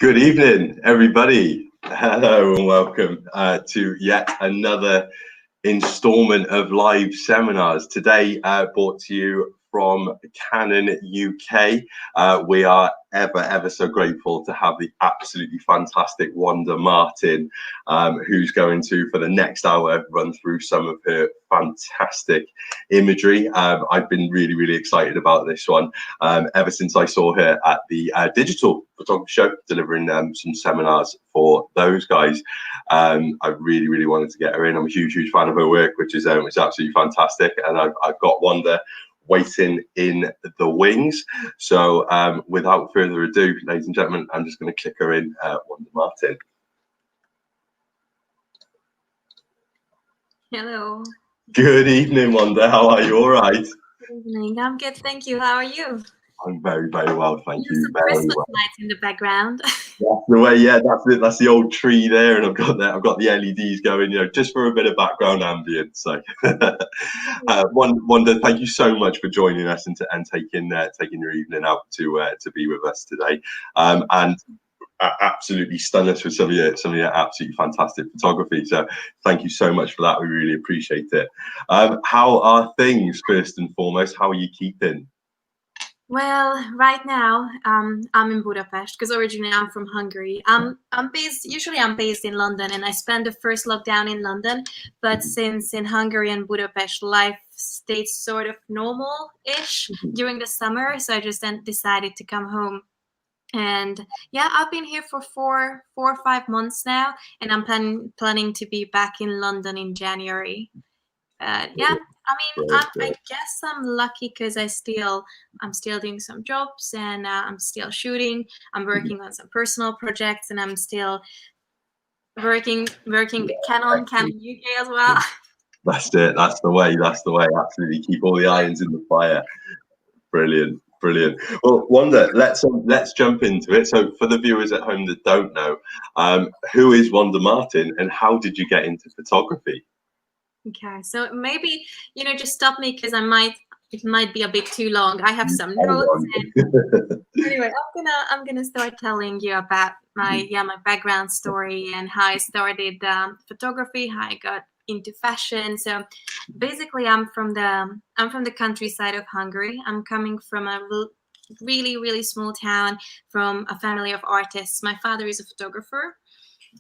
Good evening, everybody. Hello and welcome to yet another installment of live seminars. Today, brought to you from Canon UK. We are ever so grateful to have the absolutely fantastic Wanda Martin, who's going to, for the next hour, run through some of her fantastic imagery. I've been really excited about this one ever since I saw her at the digital photography show, delivering some seminars for those guys. I really wanted to get her in. I'm a huge fan of her work, which is absolutely fantastic, and I've got Wanda waiting in the wings. So without further ado, ladies and gentlemen, I'm just going to click her in, Wanda Martin. Hello. Good evening, Wanda. How are you? All right? Good evening. I'm good, thank you. How are you? I'm very well, thank you. Some Christmas lights in the background. That's the way, yeah. That's it. That's the old tree there, and I've got the LEDs going, just for a bit of background ambience. So, Wanda, thank you so much for joining us and taking your evening out to be with us today, and absolutely stun us with some of your absolutely fantastic photography. So, thank you so much for that. We really appreciate it. How are things, first and foremost? How are you keeping? Well, right now, I'm in Budapest because originally I'm from Hungary. I'm based in London, and I spent the first lockdown in London. But since in Hungary and Budapest, life stayed sort of normal-ish during the summer, so I just then decided to come home. And yeah, I've been here for four or 5 months now, and I'm planning to be back in London in January. Yeah, I mean, I guess I'm lucky because I'm still doing some jobs, and I'm still shooting. I'm working on some personal projects, and I'm still working with Canon UK as well. That's it. That's the way. Absolutely, keep all the irons in the fire. Brilliant. Well, Wanda, let's jump into it. So, for the viewers at home that don't know, who is Wanda Martin, and how did you get into photography? Okay, so maybe just stop me because it might be a bit too long. I have some notes. Anyway, I'm gonna start telling you about my background story and how I started photography, how I got into fashion. So basically, I'm from the countryside of Hungary. I'm coming from a really small town, from a family of artists. My father is a photographer.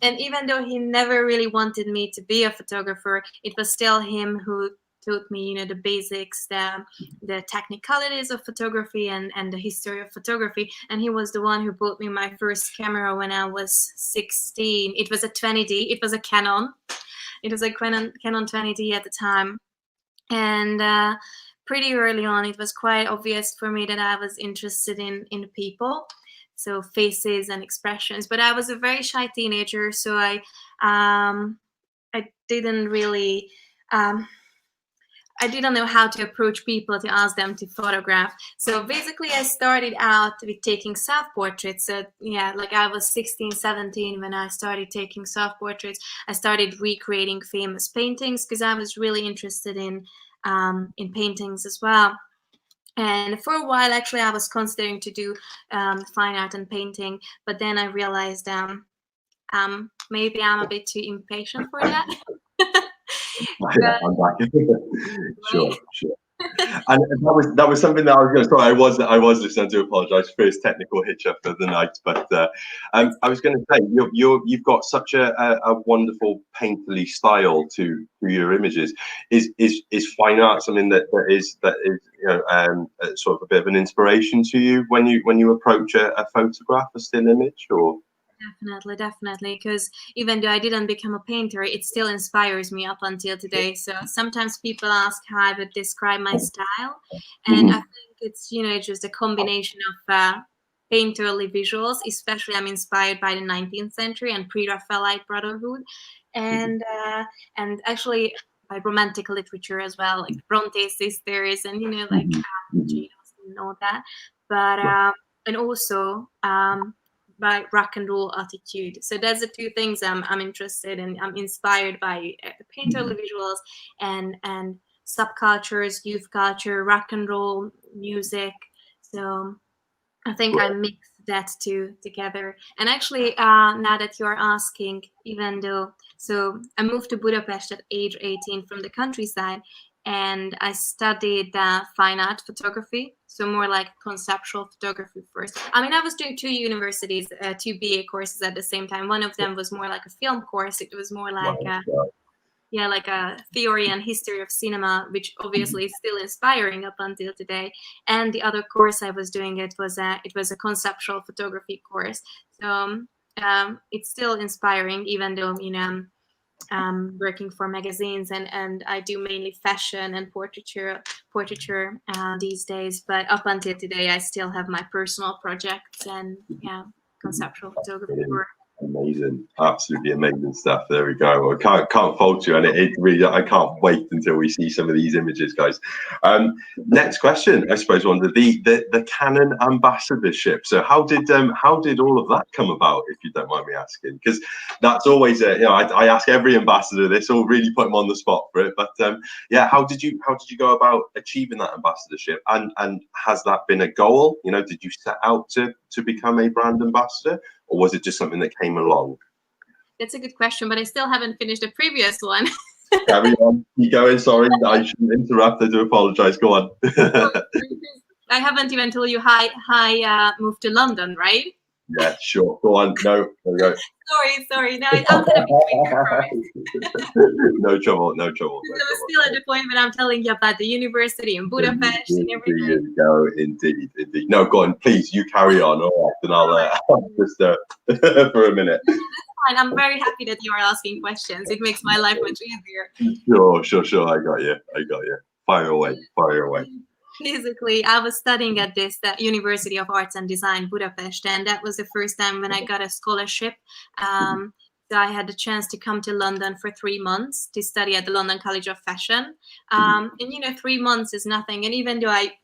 And even though he never really wanted me to be a photographer, it was still him who taught me, the basics, the technicalities of photography and the history of photography. And he was the one who bought me my first camera when I was 16. It was a 20D. It was a Canon. It was a Canon 20D at the time. And pretty early on, it was quite obvious for me that I was interested in people. So faces and expressions, but I was a very shy teenager, so I didn't really I didn't know how to approach people to ask them to photograph. So basically, I started out with taking self-portraits. So yeah, like I was 16, 17 when I started taking self-portraits. I started recreating famous paintings because I was really interested in paintings as well. And for a while, actually, I was considering to do fine art and painting, but then I realized maybe I'm a bit too impatient for that. I'm back. Sure. And that was something that I was going to. Sorry, I was listening. I do apologise. First technical hitch up of the night, but I was going to say you've got such a wonderful painterly style to your images. Is fine art something that is sort of a bit of an inspiration to you when you approach a photograph, a still image, or? Definitely, because even though I didn't become a painter, it still inspires me up until today. So sometimes people ask how I would describe my style, and I think it's just a combination of painterly visuals. Especially, I'm inspired by the 19th century and pre-Raphaelite Brotherhood, and actually by romantic literature as well, like Bronte sisters and Jane Austen and all that. But and also by rock and roll attitude. So that's the two things I'm interested in. I'm inspired by painterly visuals and subcultures, youth culture, rock and roll music. So I think I mix that two together. And actually, now that you're asking, even though, so I moved to Budapest at age 18 from the countryside, and I studied fine art photography, so more like conceptual photography first. I mean, I was doing two universities, two BA courses at the same time. One of them was more like a film course. It was more like like a theory and history of cinema, which obviously is still inspiring up until today. And the other course I was doing, it was a conceptual photography course. So it's still inspiring, even though, you know, working for magazines, and I do mainly fashion and portraiture these days. But up until today, I still have my personal projects and conceptual photography work. Amazing, absolutely amazing stuff. There we go. Well, can't fault you, and it really, I can't wait until we see some of these images, guys. Next question, I suppose, Wanda, the Canon ambassadorship. So how did all of that come about, if you don't mind me asking? Because that's always I ask every ambassador this, or really put them on the spot for it. But how did you go about achieving that ambassadorship? And has that been a goal? You know, did you set out to become a brand ambassador? Or was it just something that came along? That's a good question, but I still haven't finished the previous one. Carry on. Keep going. Sorry, I shouldn't interrupt. I do apologize. Go on. I haven't even told you how I moved to London, right? Yeah, sure. Go on. No, there we go. Sorry. No, I'm gonna be quicker. No trouble. I'm still at the point when I'm telling you about the university in Budapest and everything. There you go. Indeed. No, go on. Please, you carry on. All right, then I'll just for a minute. Fine. I'm very happy that you are asking questions. It makes my life much easier. Sure. I got you. Fire away. Basically, I was studying at this University of Arts and Design Budapest, and that was the first time when I got a scholarship. So I had the chance to come to London for 3 months to study at the London College of Fashion. And 3 months is nothing. And even though I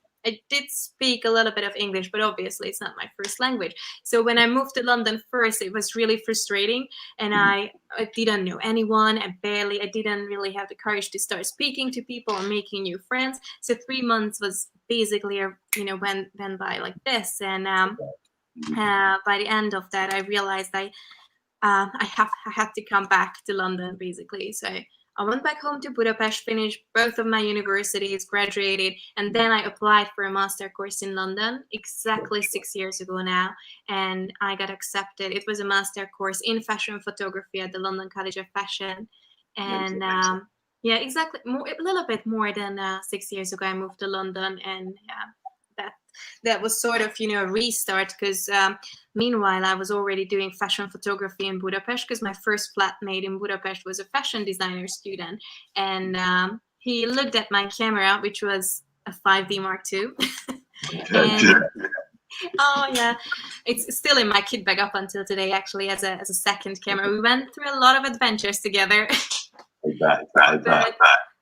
did speak a little bit of English, but obviously it's not my first language. So when I moved to London first, it was really frustrating, and I didn't know anyone. I didn't really have the courage to start speaking to people and making new friends. So 3 months was basically, went by like this. And by the end of that, I realized I had to come back to London, basically. So I went back home to Budapest, finished both of my universities, graduated, and then I applied for a master course in London exactly 6 years ago now, and I got accepted. It was a master course in fashion photography at the London College of Fashion. And exactly, a little bit more than 6 years ago, I moved to London, and that was sort of, a restart, because meanwhile, I was already doing fashion photography in Budapest, because my first flatmate in Budapest was a fashion designer student. And he looked at my camera, which was a 5D Mark II. Oh, yeah. It's still in my kit bag up until today, actually, as a second camera. We went through a lot of adventures together.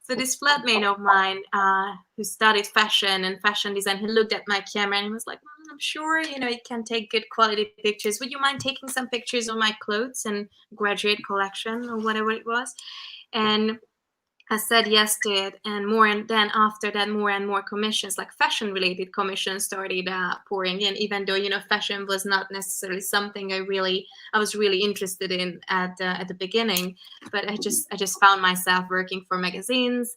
So this flatmate of mine who studied fashion and fashion design, he looked at my camera and he was like, I'm sure, you can take good quality pictures. Would you mind taking some pictures of my clothes and graduate collection or whatever it was? And I said yes to it, and then after that, more and more commissions, like fashion-related commissions, started pouring in. Even though fashion was not necessarily something I was really interested in at the beginning, but I just found myself working for magazines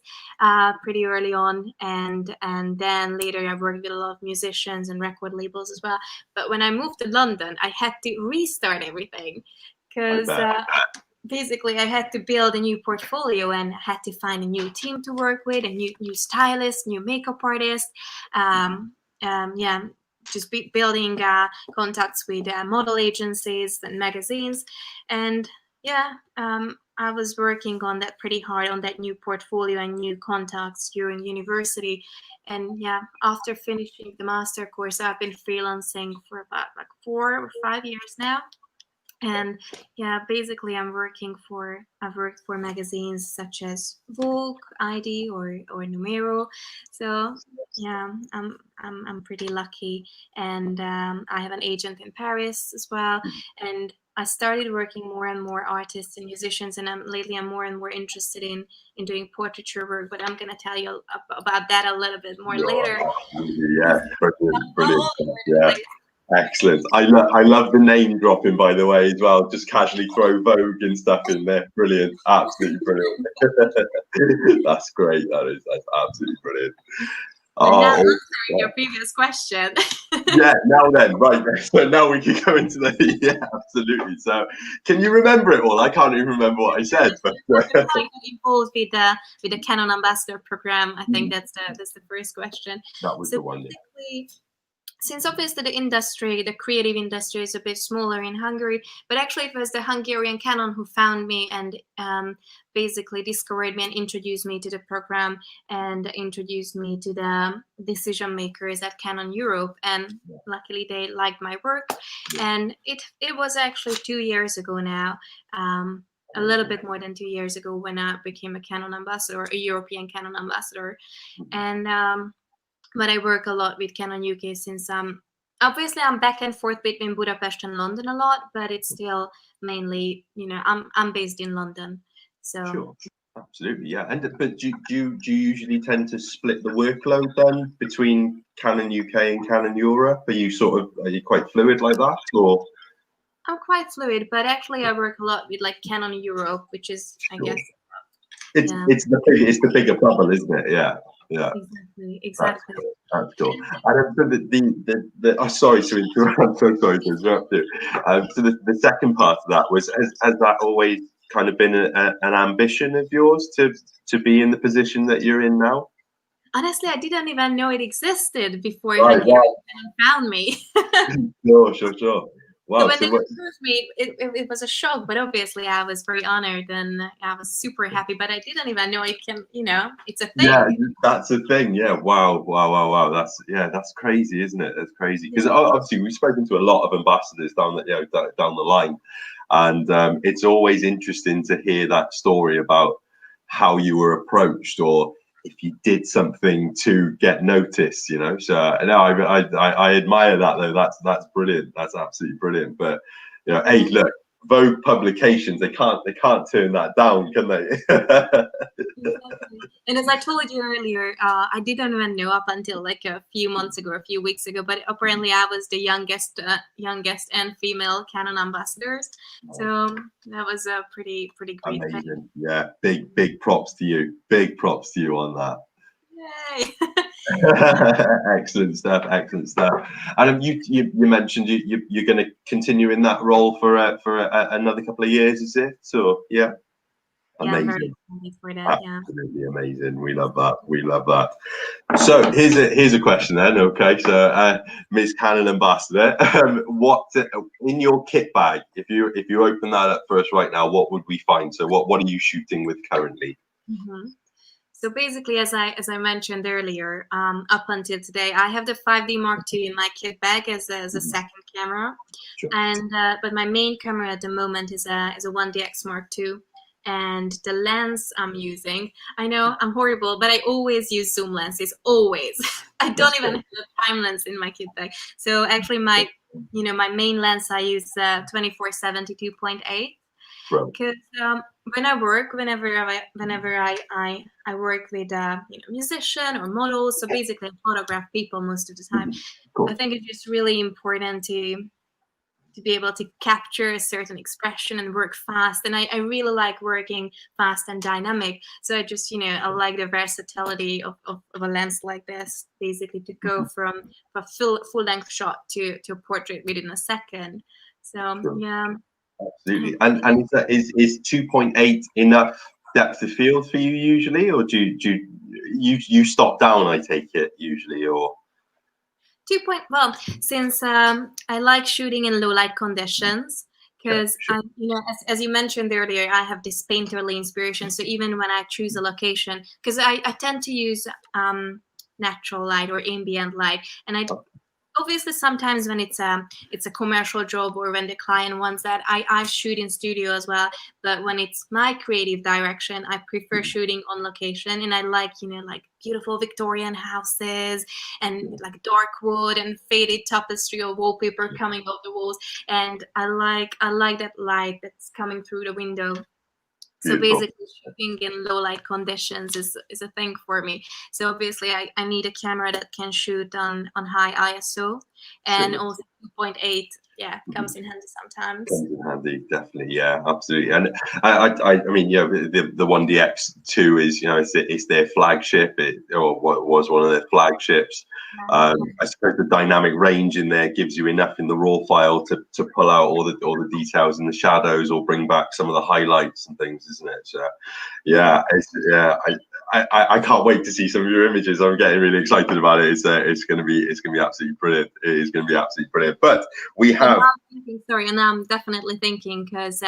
pretty early on, and then later I worked with a lot of musicians and record labels as well. But when I moved to London, I had to restart everything, because basically, I had to build a new portfolio and had to find a new team to work with, a new stylist, new makeup artist. Just building contacts with model agencies and magazines. And I was working on that pretty hard, on that new portfolio and new contacts during university. And after finishing the master course, I've been freelancing for about 4 or 5 years now. And basically I've worked for magazines such as Vogue, ID, or Numero. So I'm pretty lucky, and I have an agent in Paris as well. And I started working more and more artists and musicians, and lately I'm more and more interested in doing portraiture work. But I'm gonna tell you about that a little bit more later. Yeah, brilliant. Yeah. Excellent. I love the name dropping, by the way, as well. Just casually throw Vogue and stuff in there. Brilliant. Absolutely brilliant. That's great. That's absolutely brilliant. And now Oh, answering your previous question. yeah, now then, right. So now we can go into the, yeah, absolutely. So can you remember it all? I can't even remember what I said. But I got involved with the Canon Ambassador program. I think that's the first question. That was so the one. Since obviously the creative industry is a bit smaller in Hungary, but actually it was the Hungarian Canon who found me and basically discovered me and introduced me to the program and introduced me to the decision makers at Canon Europe. And luckily they liked my work. And it was actually 2 years ago now, a little bit more than 2 years ago, when I became a Canon ambassador, a European Canon ambassador. And but I work a lot with Canon UK since obviously I'm back and forth between Budapest and London a lot, but it's still mainly, I'm based in London. So sure, absolutely, yeah. And but do you usually tend to split the workload then between Canon UK and Canon Europe? Are you quite fluid like that, or? I'm quite fluid, but actually I work a lot with like Canon Europe, which is, I guess, it's the bigger bubble, isn't it? Yeah. Yeah, exactly. That's cool. And oh, sorry to interrupt. I'm so sorry to interrupt you. So the second part of that was, has that always kind of been an ambition of yours to be in the position that you're in now? Honestly, I didn't even know it existed before Hungary found me. Sure. Wow. So when they approved me, it was a shock, but obviously I was very honored and I was super happy, but I didn't even know it can, it's a thing. Yeah, that's a thing. Yeah. Wow. That's crazy, isn't it? That's crazy. Because obviously we've spoken to a lot of ambassadors down the line. And it's always interesting to hear that story about how you were approached, or if you did something to get noticed, So no, I admire that though. That's brilliant. That's absolutely brilliant. But hey, look, Vogue publications, they can't turn that down, can they? Exactly. And as I told you earlier, I didn't even know up until like a few weeks ago, but apparently I was the youngest and female Canon ambassadors. So that was a pretty great Amazing thing. Yeah, big props to you. Big props to you on that. Yay. Excellent stuff. And you mentioned you're going to continue in that role for another couple of years, is it? So yeah, amazing. I'm very excited for that. Absolutely amazing. We love that. So here's a question then. Okay, so Ms. Canon Ambassador, what in your kit bag? If you open that up for us right now, what would we find? So what are you shooting with currently? Mm-hmm. So basically, as I mentioned earlier, up until today, I have the 5D Mark II in my kit bag as a second camera, sure. And but my main camera at the moment is a 1DX Mark II, and the lens I'm using, I know I'm horrible, but I always use zoom lenses. Always, I don't even have a prime lens in my kit bag. So actually, my main lens I use 24-72.8. Because when I work, whenever I work with musician or models, so basically I photograph people most of the time. Cool. I think it's just really important to be able to capture a certain expression and work fast. And I really like working fast and dynamic. So I just I like the versatility of a lens like this, basically to go from a full length shot to a portrait within a second. So yeah. Absolutely. And is 2.8 enough depth of field for you usually, or do you stop down, I take it, usually, or? Well, since I like shooting in low light conditions, because as you mentioned earlier, I have this painterly inspiration. So even when I choose a location, because I tend to use natural light or ambient light, and obviously sometimes when it's a commercial job or when the client wants that, I shoot in studio as well. But when it's my creative direction, I prefer shooting on location, and I like like beautiful Victorian houses and like dark wood and faded tapestry or wallpaper coming off the walls, and I like that light that's coming through the window. So basically shooting in low light conditions is a thing for me. So obviously I need a camera that can shoot on high ISO. and Sure. also 2.8. Yeah, comes in handy sometimes. Comes in handy, definitely. Yeah, absolutely. And I mean, yeah, the 1DX2 is, you know, it's their flagship, or what was one of their flagships. I suppose the dynamic range in there gives you enough in the raw file to pull out all the details in the shadows, or bring back some of the highlights and things, isn't it? So, yeah, I can't wait to see some of your images. I'm getting really excited about it. It's going to be absolutely brilliant. It is going to be absolutely brilliant. But we have. And now I'm definitely thinking, because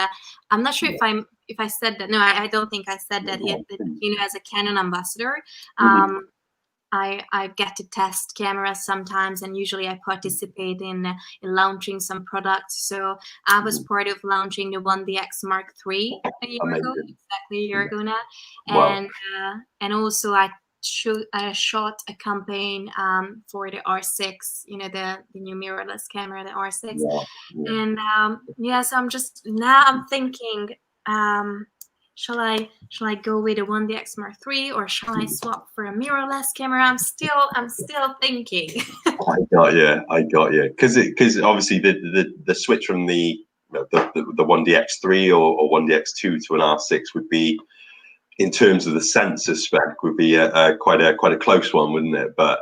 I'm not sure if I said that. No, I don't think I said that yet. That, you know, as a Canon ambassador, I get to test cameras sometimes, and usually I participate in launching some products. So I was part of launching the 1DX Mark III a year ago, exactly a year ago now, and also I shot a campaign for the R6, you know, the new mirrorless camera, the R6, and so I'm thinking, shall I go with a 1DX Mark III, or shall I swap for a mirrorless camera? I'm still thinking. I got you, because obviously the switch from the 1DX3 or 1DX2 to an R6 would be, in terms of the sensor spec, would be quite a close one, wouldn't it? But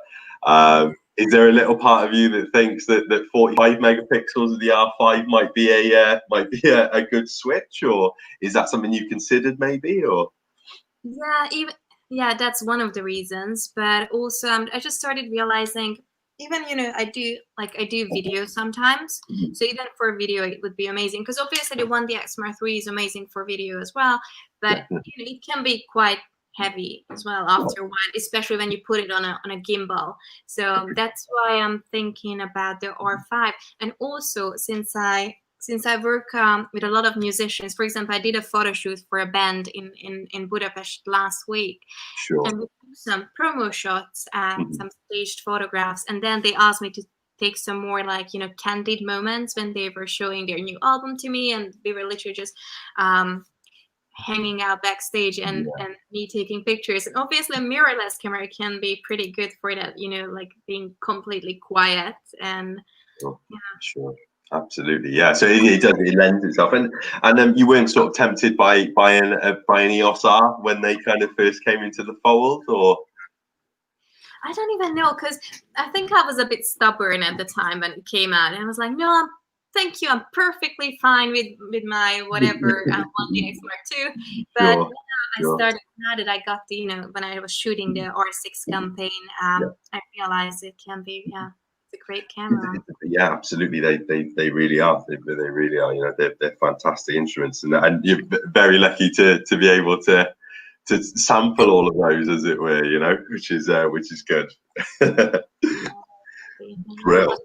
is there a little part of you that thinks that 45 megapixels of the R5 might be a good switch, or is that something you considered maybe? Or that's one of the reasons. But also I just started realizing, even, you know, I do video sometimes, so even for video it would be amazing, because obviously the 1DX Mark III is amazing for video as well, but you know, it can be quite heavy as well after a while, especially when you put it on a gimbal. So that's why I'm thinking about the R5. And also, since I work with a lot of musicians, for example, I did a photo shoot for a band in Budapest last week. Sure. And we took some promo shots, some staged photographs, and then they asked me to take some more, like, you know, candid moments when they were showing their new album to me, and we were literally just hanging out backstage and me taking pictures. And obviously a mirrorless camera can be pretty good for that, you know, like being completely quiet. And Sure. Absolutely, yeah. So it lends itself, and you weren't sort of tempted by an EOS R when they kind of first came into the fold, or? I don't even know, because I think I was a bit stubborn at the time when it came out, and I was like, no, thank you, I'm perfectly fine with my whatever 1DX Mark II. But now that I got the, you know, when I was shooting the R6 campaign, I realized it can be, it's a great camera. Yeah, absolutely. They really are. They really are. You know, they're fantastic instruments, and you're very lucky to be able to sample all of those, as it were. You know, which is good. Bro.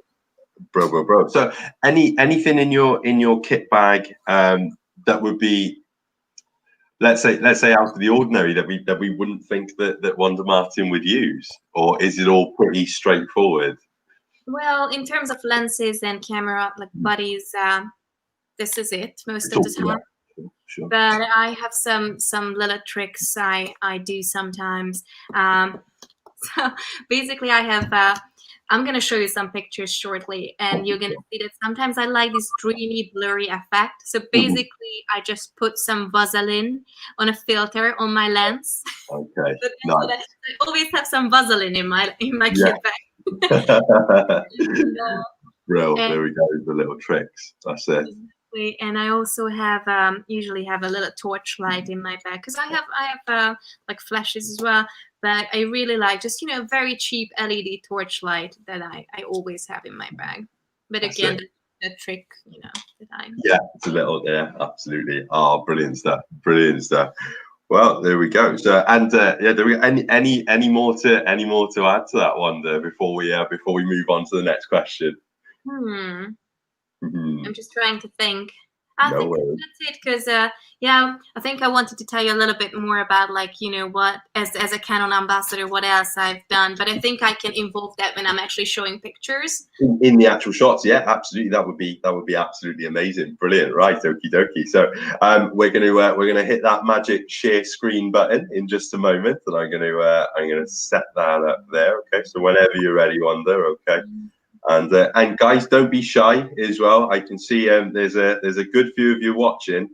So, anything in your kit bag that would be, let's say out of the ordinary, that we wouldn't think that Wanda Martin would use, or is it all pretty straightforward? Well, in terms of lenses and camera, like bodies, this is it most of the time. Sure. But I have some little tricks I do sometimes. So basically, I have. I'm gonna show you some pictures shortly, and you're gonna see that sometimes I like this dreamy, blurry effect. So basically, I just put some Vaseline on a filter on my lens. Okay. Nice. I always have some Vaseline in my kit bag. Bro, there we go. The little tricks. That's it. And I also have usually have a little torchlight in my bag, because I have like flashes as well. But I really like just, you know, very cheap LED torchlight that I always have in my bag. But again, the trick, you know, that I. Yeah, it's a little, absolutely. Oh, brilliant stuff. Well, there we go. So, and there we go. Any more to add to that one there before we move on to the next question? I'm just trying to think. I think that's it, because I think I wanted to tell you a little bit more about, like, you know, what as a Canon ambassador, what else I've done. But I think I can involve that when I'm actually showing pictures in the actual shots. Yeah, absolutely. That would be absolutely amazing. Brilliant. Right, okie dokie. So we're gonna hit that magic share screen button in just a moment, and I'm gonna set that up there. Okay. So whenever you're ready, Wanda. Okay. And guys, don't be shy as well. I can see there's a good few of you watching.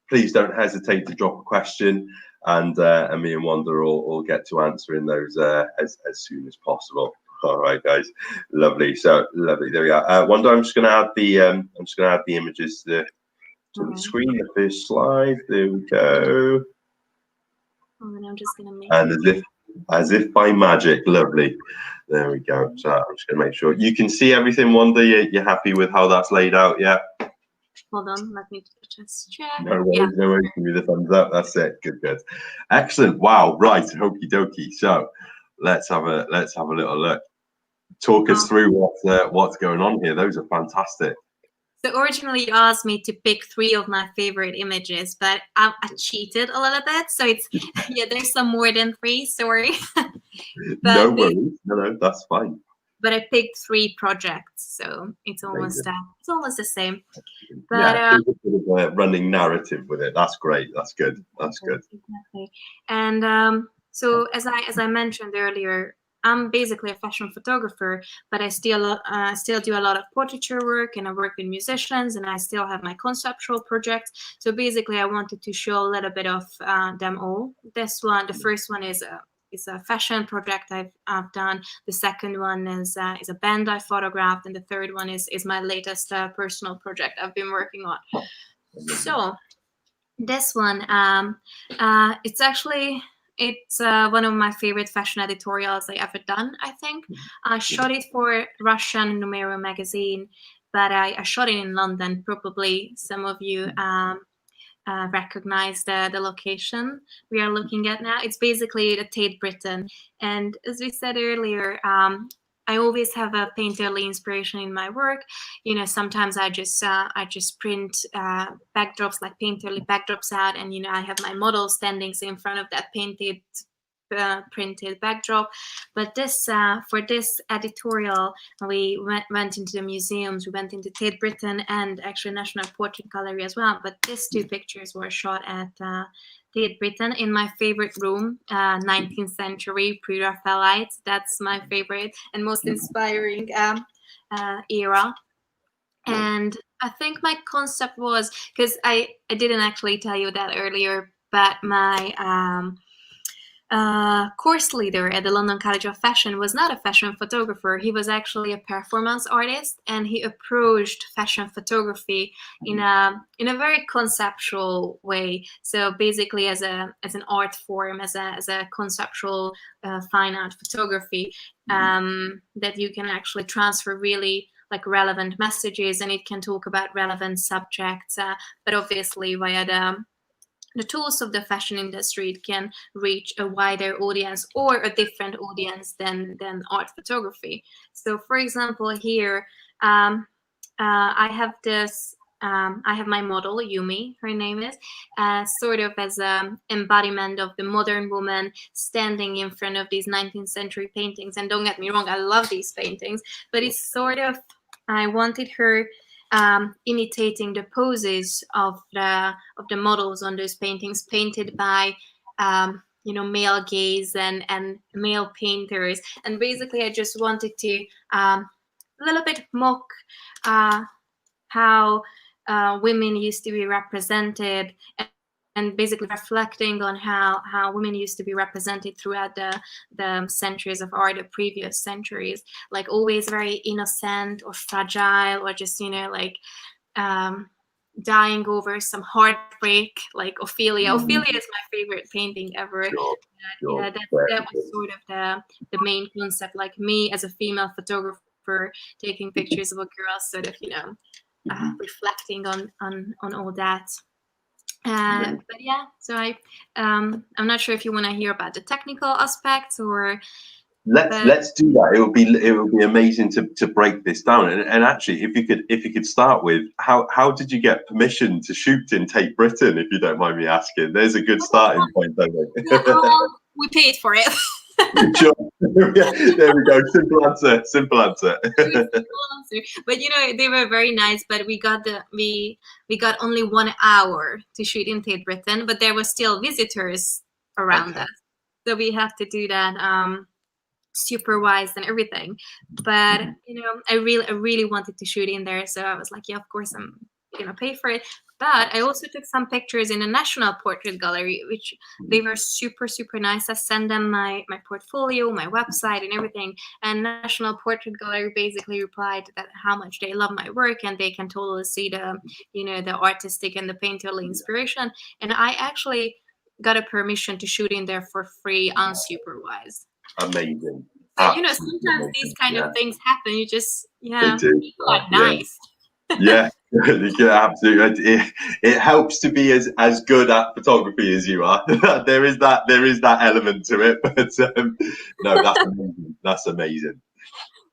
Please don't hesitate to drop a question, and me and Wanda will get to answering those as soon as possible. All right, guys, lovely. So lovely. There we are. Wanda, I'm just going to add the images to the screen. The first slide. There we go. And I'm just going to make. And as if by magic, lovely. There we go. So I'm just going to make sure you can see everything, Wanda. You're happy with how that's laid out, yeah? Hold on, let me just check. No worries, no worries. Give me the thumbs up. That's it. Good, good. Excellent. Wow. Right. Okie dokie. So let's have a little look. Talk us through what's going on here. Those are fantastic. So originally you asked me to pick 3 of my favorite images, but I cheated a little bit. So it's there's some more than 3. Sorry. No worries. No, that's fine. But I picked 3 projects, so it's almost the same. But there's a bit of a running narrative with it. That's great. That's good. That's good. Exactly. And so as I mentioned earlier, I'm basically a fashion photographer, but I still do a lot of portraiture work, and I work with musicians, and I still have my conceptual projects. So basically, I wanted to show a little bit of them all. The first one is a fashion project I've done. The second one is a band I photographed, and the third one is my latest personal project I've been working on. So this one, it's one of my favorite fashion editorials I ever done, I think. I shot it for Russian Numero magazine, but I shot it in London. Probably some of you recognize the location we are looking at now. It's basically the Tate Britain. And as we said earlier, I always have a painterly inspiration in my work. You know, sometimes I just print backdrops, like painterly backdrops out, and I have my model standing in front of that printed backdrop. But for this editorial, we went into the museums. We went into Tate Britain and actually National Portrait Gallery as well. But these 2 pictures were shot at Tate Britain in my favorite room, 19th century pre-Raphaelite. That's my favorite and most inspiring era. And I think my concept was, because I didn't actually tell you that earlier, but my course leader at the London College of Fashion was not a fashion photographer. He was actually a performance artist, and he approached fashion photography in a very conceptual way. So basically, as an art form, as a conceptual fine art photography, that you can actually transfer really like relevant messages, and it can talk about relevant subjects, but obviously via the tools of the fashion industry, it can reach a wider audience or a different audience than art photography. So for example, here I have this I have my model, Yumi, her name is, sort of as an embodiment of the modern woman standing in front of these 19th century paintings. And don't get me wrong, I love these paintings, but it's sort of, I wanted her imitating the poses of the models on those paintings, painted by male gaze and male painters. And basically, I just wanted to a little bit mock how women used to be represented, and basically reflecting on how women used to be represented throughout the centuries of art, the previous centuries, like always very innocent or fragile, or just dying over some heartbreak, like Ophelia. Ophelia is my favorite painting ever. That was sort of the main concept, like me as a female photographer taking pictures of a girl, sort of reflecting on all that. But yeah, so I'm not sure if you want to hear about the technical aspects, or let's do that. It would be amazing to break this down. And actually, if you could start with how did you get permission to shoot in Tate Britain, if you don't mind me asking? There's a good starting point, I think. We paid for it. Sure. Yeah, there we go. Simple answer. But they were very nice. But we got only 1 hour to shoot in Tate Britain, but there were still visitors around us, so we have to do that supervised and everything. But you know, I really wanted to shoot in there, so I was like, yeah, of course I'm gonna pay for it. But I also took some pictures in a national portrait gallery, which they were super nice. I sent them my portfolio, my website, and everything. And National Portrait Gallery basically replied that how much they love my work, and they can totally see the, you know, the artistic and the painterly inspiration. And I actually got a permission to shoot in there for free, unsupervised. Amazing. But you know, sometimes these kind of things happen. You just, They do. people are nice. Yeah, absolutely. It helps to be as good at photography as you are. there is that element to it. But no, that's amazing. That's amazing.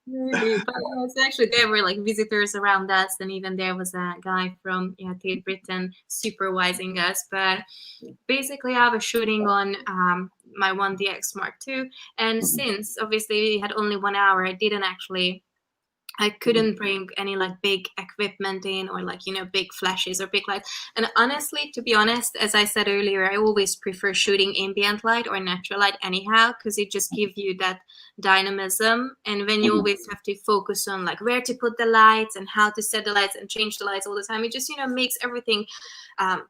Really, but it's actually there were like visitors around us, and even there was a guy from Great Britain supervising us. But basically, I was shooting on my 1DX Mark II, and since obviously we had only 1 hour, I couldn't bring any like big equipment in, or like, you know, big flashes or big lights. And honestly, to be honest, as I said earlier, I always prefer shooting ambient light or natural light anyhow, because it just gives you that dynamism. And when you always have to focus on like where to put the lights and how to set the lights and change the lights all the time, it just, you know, makes everything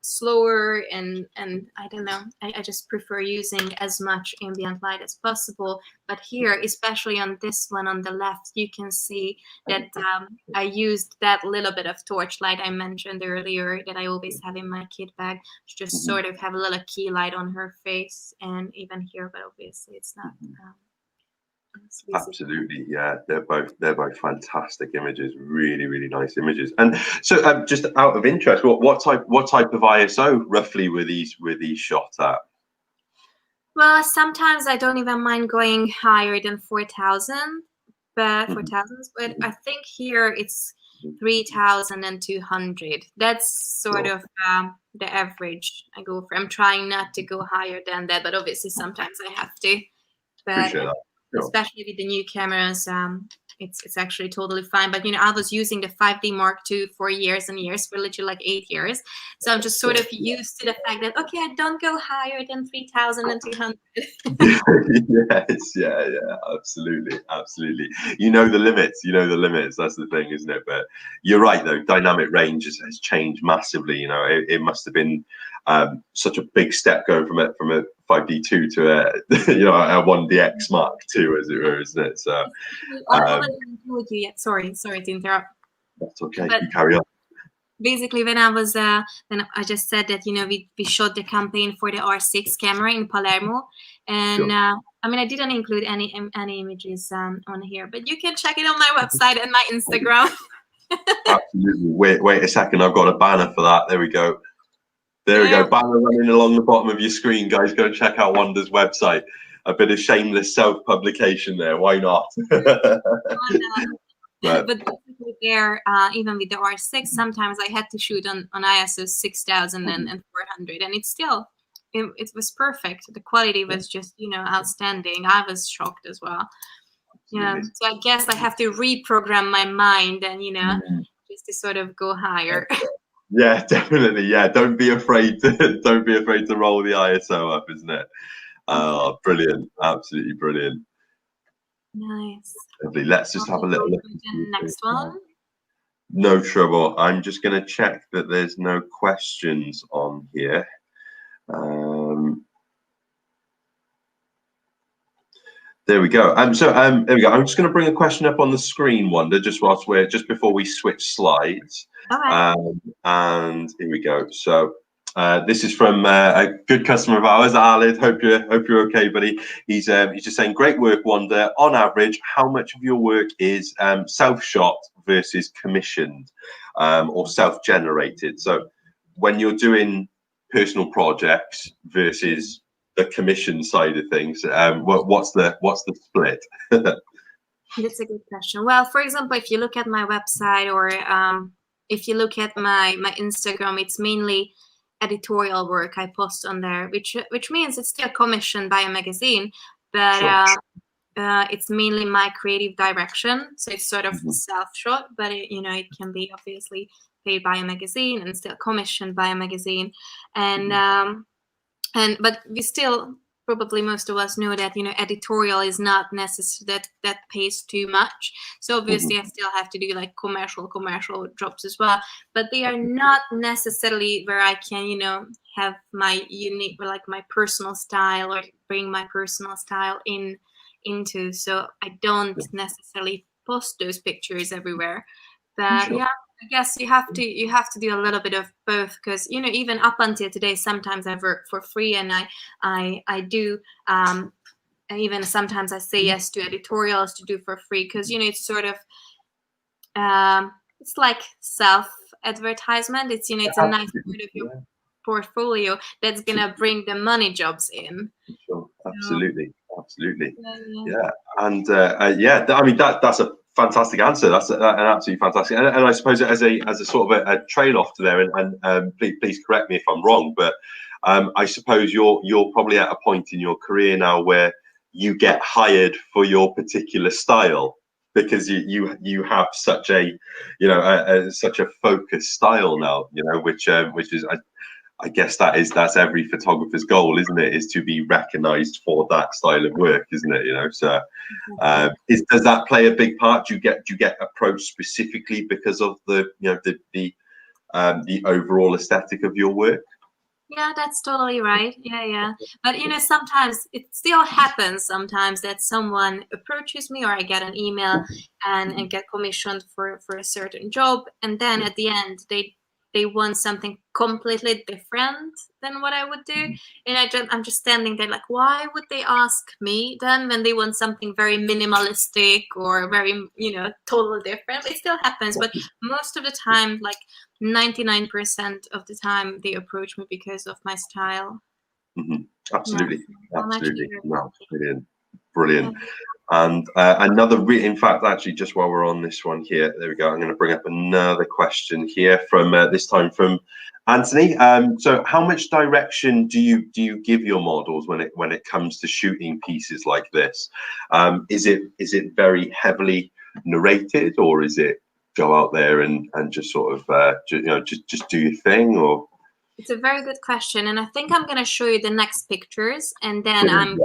slower. And I don't know, I just prefer using as much ambient light as possible. But here, especially on this one on the left, you can see that I used that little bit of torchlight I mentioned earlier that I always have in my kit bag to just sort of have a little key light on her face, and even here, but obviously it's not. Absolutely, yeah. They're both fantastic images, really nice images. And so, just out of interest, what type of ISO roughly were these shot at? Well, sometimes I don't even mind going higher than 4,000, but I think here it's 3,200. That's sort of the average I go for. I'm trying not to go higher than that, but obviously sometimes I have to. But Appreciate that. especially with the new cameras, it's actually totally fine. But you know, I was using the 5D Mark II for years and years, for literally like 8 years. So I'm just sort of used to the fact that, okay, I don't go higher than 3,200. Yes, yeah, absolutely. You know the limits. That's the thing, isn't it? But you're right, though. Dynamic range has changed massively. You know, it must have been such a big step going from a 5D2 to a a 1DX Mark II, as it were, isn't it? So I haven't told you yet. Sorry to interrupt. That's okay. You carry on. Basically, when I was then I just said that, you know, we shot the campaign for the R6 camera in Palermo, and I mean, I didn't include any images on here, but you can check it on my website and my Instagram. Absolutely. Wait a second. I've got a banner for that. There we go. Banner running along the bottom of your screen, guys. Go and check out Wanda's website. A bit of shameless self-publication there. Why not? But basically there, even with the R6, sometimes I had to shoot on ISO 6,000 and 400, and it's still, it was perfect. The quality was just, you know, outstanding. I was shocked as well. Yeah, so I guess I have to reprogram my mind and, you know, just to sort of go higher. Yeah, definitely. Yeah, don't be afraid to roll the ISO up, isn't it? Brilliant, absolutely brilliant. Nice. Lovely. Let's just have a little look. Next one. No trouble. I'm just going to check that there's no questions on here. There we go. There we go. I'm just going to bring a question up on the screen, Wanda, just before we switch slides. And here we go. So this is from a good customer of ours, Alid. Hope you're okay, buddy. He's just saying, great work, Wanda. On average, how much of your work is self-shot versus commissioned or self-generated? So when you're doing personal projects versus the commission side of things, what's the split? That's a good question. Well, for example, if you look at my website, or if you look at my Instagram, it's mainly editorial work I post on there, which means it's still commissioned by a magazine, but it's mainly my creative direction. So it's sort of self-shot, but it can be obviously paid by a magazine and still commissioned by a magazine. And but we still probably most of us know that, you know, editorial is not necessary that pays too much. So obviously I still have to do like commercial jobs as well, but they are not necessarily where I can, you know, have my unique, or like my personal style, or bring my personal style into. So I don't necessarily post those pictures everywhere. But yeah, I guess you have to do a little bit of both, because, you know, even up until today, sometimes I work for free, and I do and even sometimes I say yes to editorials to do for free, because, you know, it's sort of it's like self advertisement. It's, you know, it's a nice part of your portfolio that's gonna bring the money jobs in. Sure. Absolutely. Yeah. And I mean, that's a fantastic answer. That's an absolutely fantastic. And I suppose as a sort of a trail off to there, and please correct me if I'm wrong, but I suppose you're probably at a point in your career now where you get hired for your particular style, because you have such a, you know, such a focused style now, you know, which is I guess that's every photographer's goal, isn't it? Is to be recognised for that style of work, isn't it? You know, so does that play a big part? Do you get approached specifically because of the, you know, the overall aesthetic of your work? Yeah, that's totally right. Yeah. But, you know, sometimes it still happens sometimes that someone approaches me, or I get an email and get commissioned for a certain job, and then at the end they want something completely different than what I would do. And I'm just standing there like, why would they ask me then when they want something very minimalistic or very, you know, totally different? It still happens, but most of the time, like 99% of the time, they approach me because of my style. Absolutely. Yeah. Absolutely. No, brilliant. Yeah. And another, in fact, actually, just while we're on this one here, there we go. I'm going to bring up another question here from this time from Anthony. So, how much direction do you give your models when it comes to shooting pieces like this? Is it very heavily narrated, or is it go out there and just sort of just do your thing? Or it's a very good question, and I think I'm going to show you the next pictures, and then I'm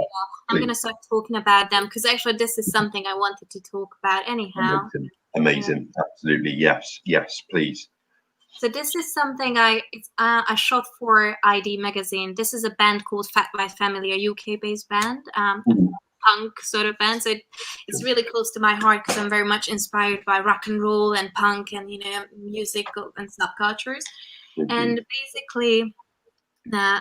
going to start talking about them, because actually this is something I wanted to talk about anyhow. Amazing. Absolutely. Yes, please. So this is something I shot for ID magazine. This is a band called Fat White Family, a UK-based band, punk sort of band. So it's really close to my heart, because I'm very much inspired by rock and roll and punk and, you know, music and subcultures. And basically,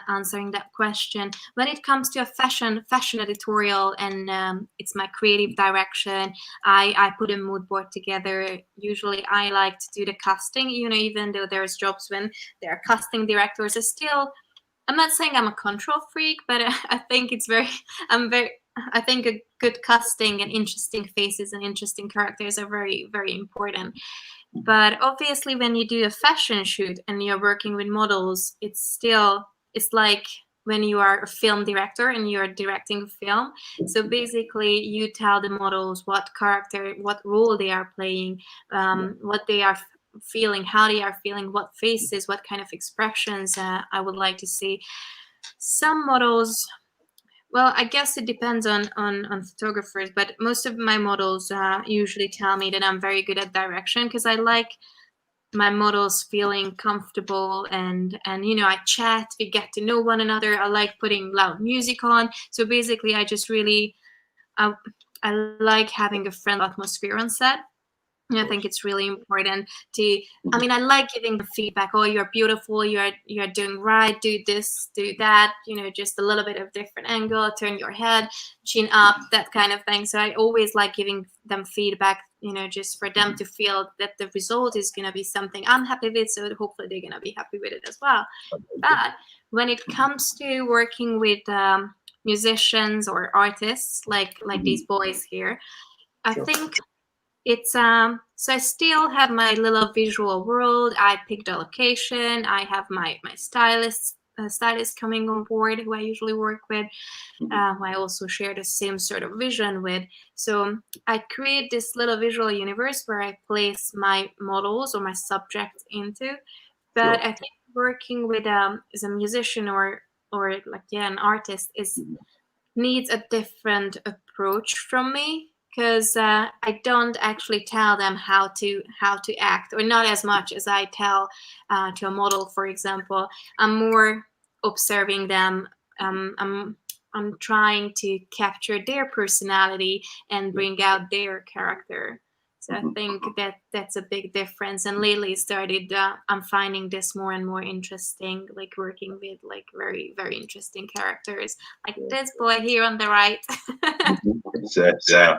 answering that question, when it comes to a fashion editorial and it's my creative direction, I put a mood board together. Usually I like to do the casting, you know, even though there's jobs when there are casting directors. I'm not saying I'm a control freak, but I think I think a good casting and interesting faces and interesting characters are very, very important. But obviously, when you do a fashion shoot and you're working with models, it's like when you are a film director and you're directing a film. So basically, you tell the models what character, what role they are playing, what they are feeling, how they are feeling, what faces, what kind of expressions I would like to see. Some models, well, I guess it depends on photographers, but most of my models usually tell me that I'm very good at direction, because I like my models feeling comfortable and you know, I chat, we get to know one another. I like putting loud music on. So basically, I just really I like having a friendly atmosphere on set. I think it's really important to, I mean, I like giving the feedback. Oh, you're beautiful. You're doing right. Do this, do that. You know, just a little bit of different angle. Turn your head, chin up, that kind of thing. So I always like giving them feedback, you know, just for them to feel that the result is going to be something I'm happy with. So hopefully they're going to be happy with it as well. But when it comes to working with musicians or artists like these boys here, I think it's so I still have my little visual world. I picked a location. I have my stylist coming on board, who I usually work with, who I also share the same sort of vision with. So I create this little visual universe where I place my models or my subjects into. But I think working with as a musician or like an artist is needs a different approach from me, because I don't actually tell them how to act, or not as much as I tell to a model, for example. I'm more observing them. I'm trying to capture their personality and bring out their character. So I think that's a big difference. And lately started, I'm finding this more and more interesting, like working with like very, very interesting characters, like this boy here on the right. Yeah.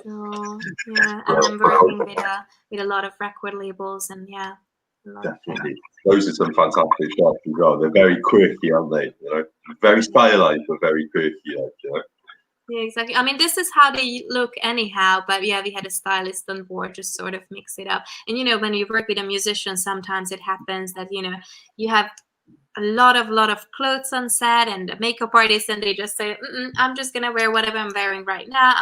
So yeah, and I'm working with a lot of record labels, and yeah, a lot Definitely. Those are some fantastic shots as well. They're very quirky, aren't they? You know, very stylized, but very quirky. Like, you know? Yeah, exactly. I mean, this is how they look anyhow, but yeah, we had a stylist on board to sort of mix it up. And you know, when you work with a musician, sometimes it happens that, you know, you have a lot of clothes on set, and the makeup artist, and they just say, I'm just gonna wear whatever I'm wearing right now.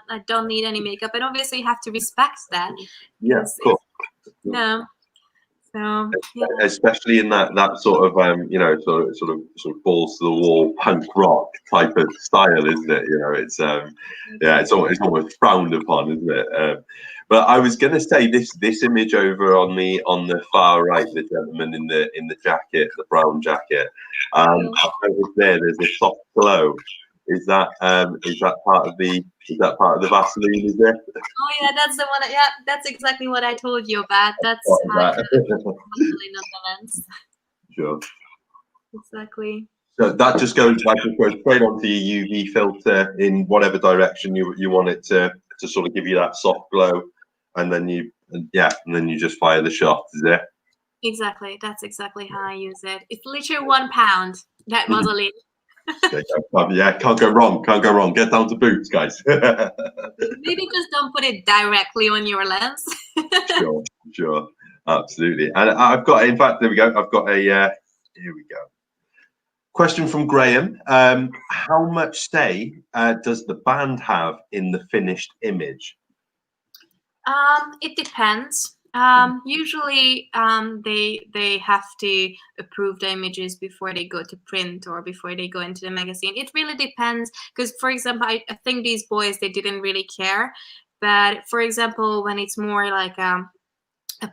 I don't need any makeup. And obviously you have to respect that. Yeah, of course. No. So yeah. Especially in that sort of you know, sort of balls to the wall punk rock type of style, isn't it? You know, it's yeah, it's almost frowned upon, isn't it? But I was going to say this image over on the far right, the gentleman in the jacket, the brown jacket. There's a soft glow. Is that part of the Vaseline? Is it? Oh yeah, that's the one. Yeah, that's exactly what I told you about. That's that. Vaseline on the lens. Sure. Exactly. So that just goes straight onto your UV filter in whatever direction you want it to sort of give you that soft glow, and then you just fire the shot. Is it? Exactly. That's exactly how I use it. It's literally £1. That Vaseline. Yeah, can't go wrong. Can't go wrong. Get down to boots, guys. Maybe just don't put it directly on your lens. Sure, absolutely. And I've got, in fact, there we go. I've got a here we go. Question from Graham. How much say does the band have in the finished image? It depends. Usually they have to approve the images before they go to print or before they go into the magazine. It really depends, because for example, I think these boys, they didn't really care. But for example, when it's more like a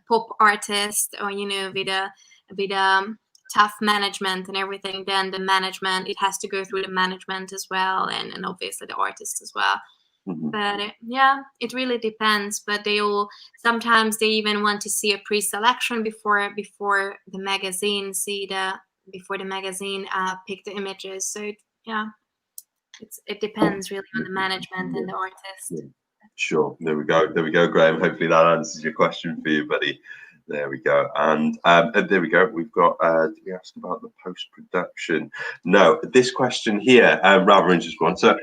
pop artist, or you know, with a tough management and everything, then the management, it has to go through the management as well, and obviously the artist as well. But yeah, it really depends. But sometimes they even want to see a pre-selection before the magazine pick the images. So yeah, it depends really on the management and the artist. Sure. There we go, Graham. Hopefully that answers your question for you, buddy. There we go. And there we go. We've got, did we ask about the post-production? No, this question here, rather interesting one. So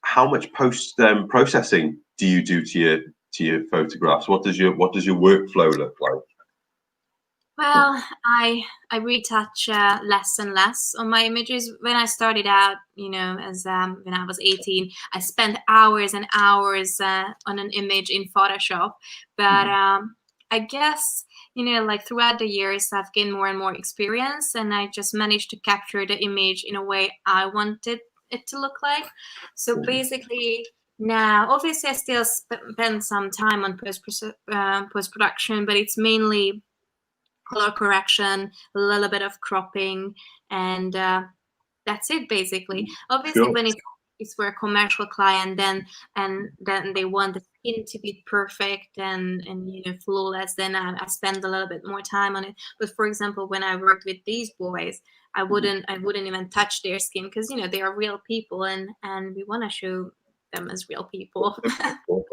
how much processing do you do to your photographs? What does your workflow look like? Well, I retouch less and less on my images. When I started out, you know, as when I was 18, I spent hours and hours on an image in Photoshop. But I guess, you know, like throughout the years, I've gained more and more experience, and I just managed to capture the image in a way I wanted it to look like. So basically, now, obviously, I still spend some time on post-production, but it's mainly color correction, a little bit of cropping, and that's it basically. Obviously, when it's for a commercial client, then they want the skin to be perfect and you know, flawless, then I spend a little bit more time on it. But for example, when I worked with these boys, I wouldn't even touch their skin, because you know, they are real people, and we want to show them as real people.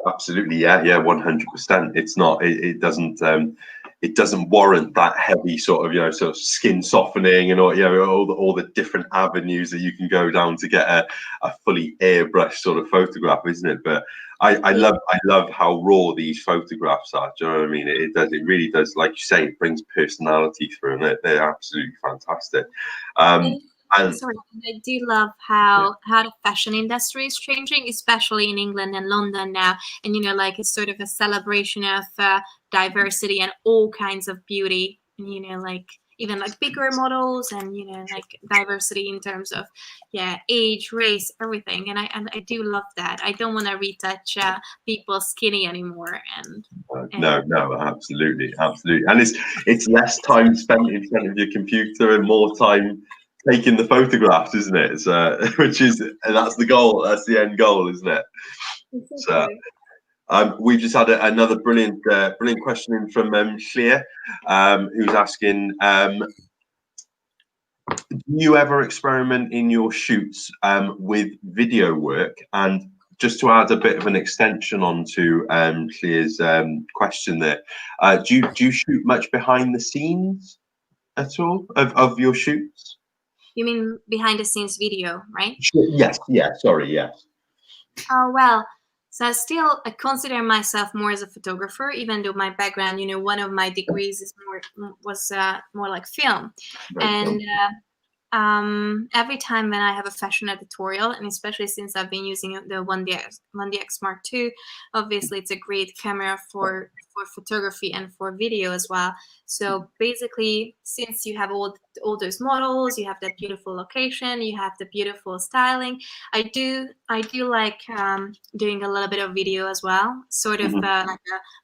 Absolutely, yeah, 100%. It's not, it doesn't warrant that heavy sort of, you know, sort of skin softening and all, you know, all the different avenues that you can go down to get a fully airbrushed sort of photograph, isn't it? But I love how raw these photographs are. Do you know what I mean? It really does, like you say, it brings personality through, and they're absolutely fantastic. Sorry, I do love how the fashion industry is changing, especially in England and London now. And you know, like it's sort of a celebration of diversity and all kinds of beauty. And you know, like even like bigger models, and like diversity in terms of age, race, everything. And I do love that. I don't want to retouch people skinny anymore. And no, absolutely, and it's less time spent in front of your computer and more time taking the photographs, isn't it? So, that's the goal. That's the end goal, isn't it? So. We've just had another brilliant question in from Clear, who's asking, do you ever experiment in your shoots with video work? And just to add a bit of an extension onto Clear's question there, do you shoot much behind the scenes at all of your shoots? You mean behind the scenes video, right? Yes, sorry, yes. Oh, well, so I consider myself more as a photographer, even though my background, one of my degrees is more like film. And every time when I have a fashion editorial, and especially since I've been using the 1DX Mark II, obviously it's a great camera for photography and for video as well. So basically, since you have all those models, you have that beautiful location, you have the beautiful styling, I do like doing a little bit of video as well, sort of like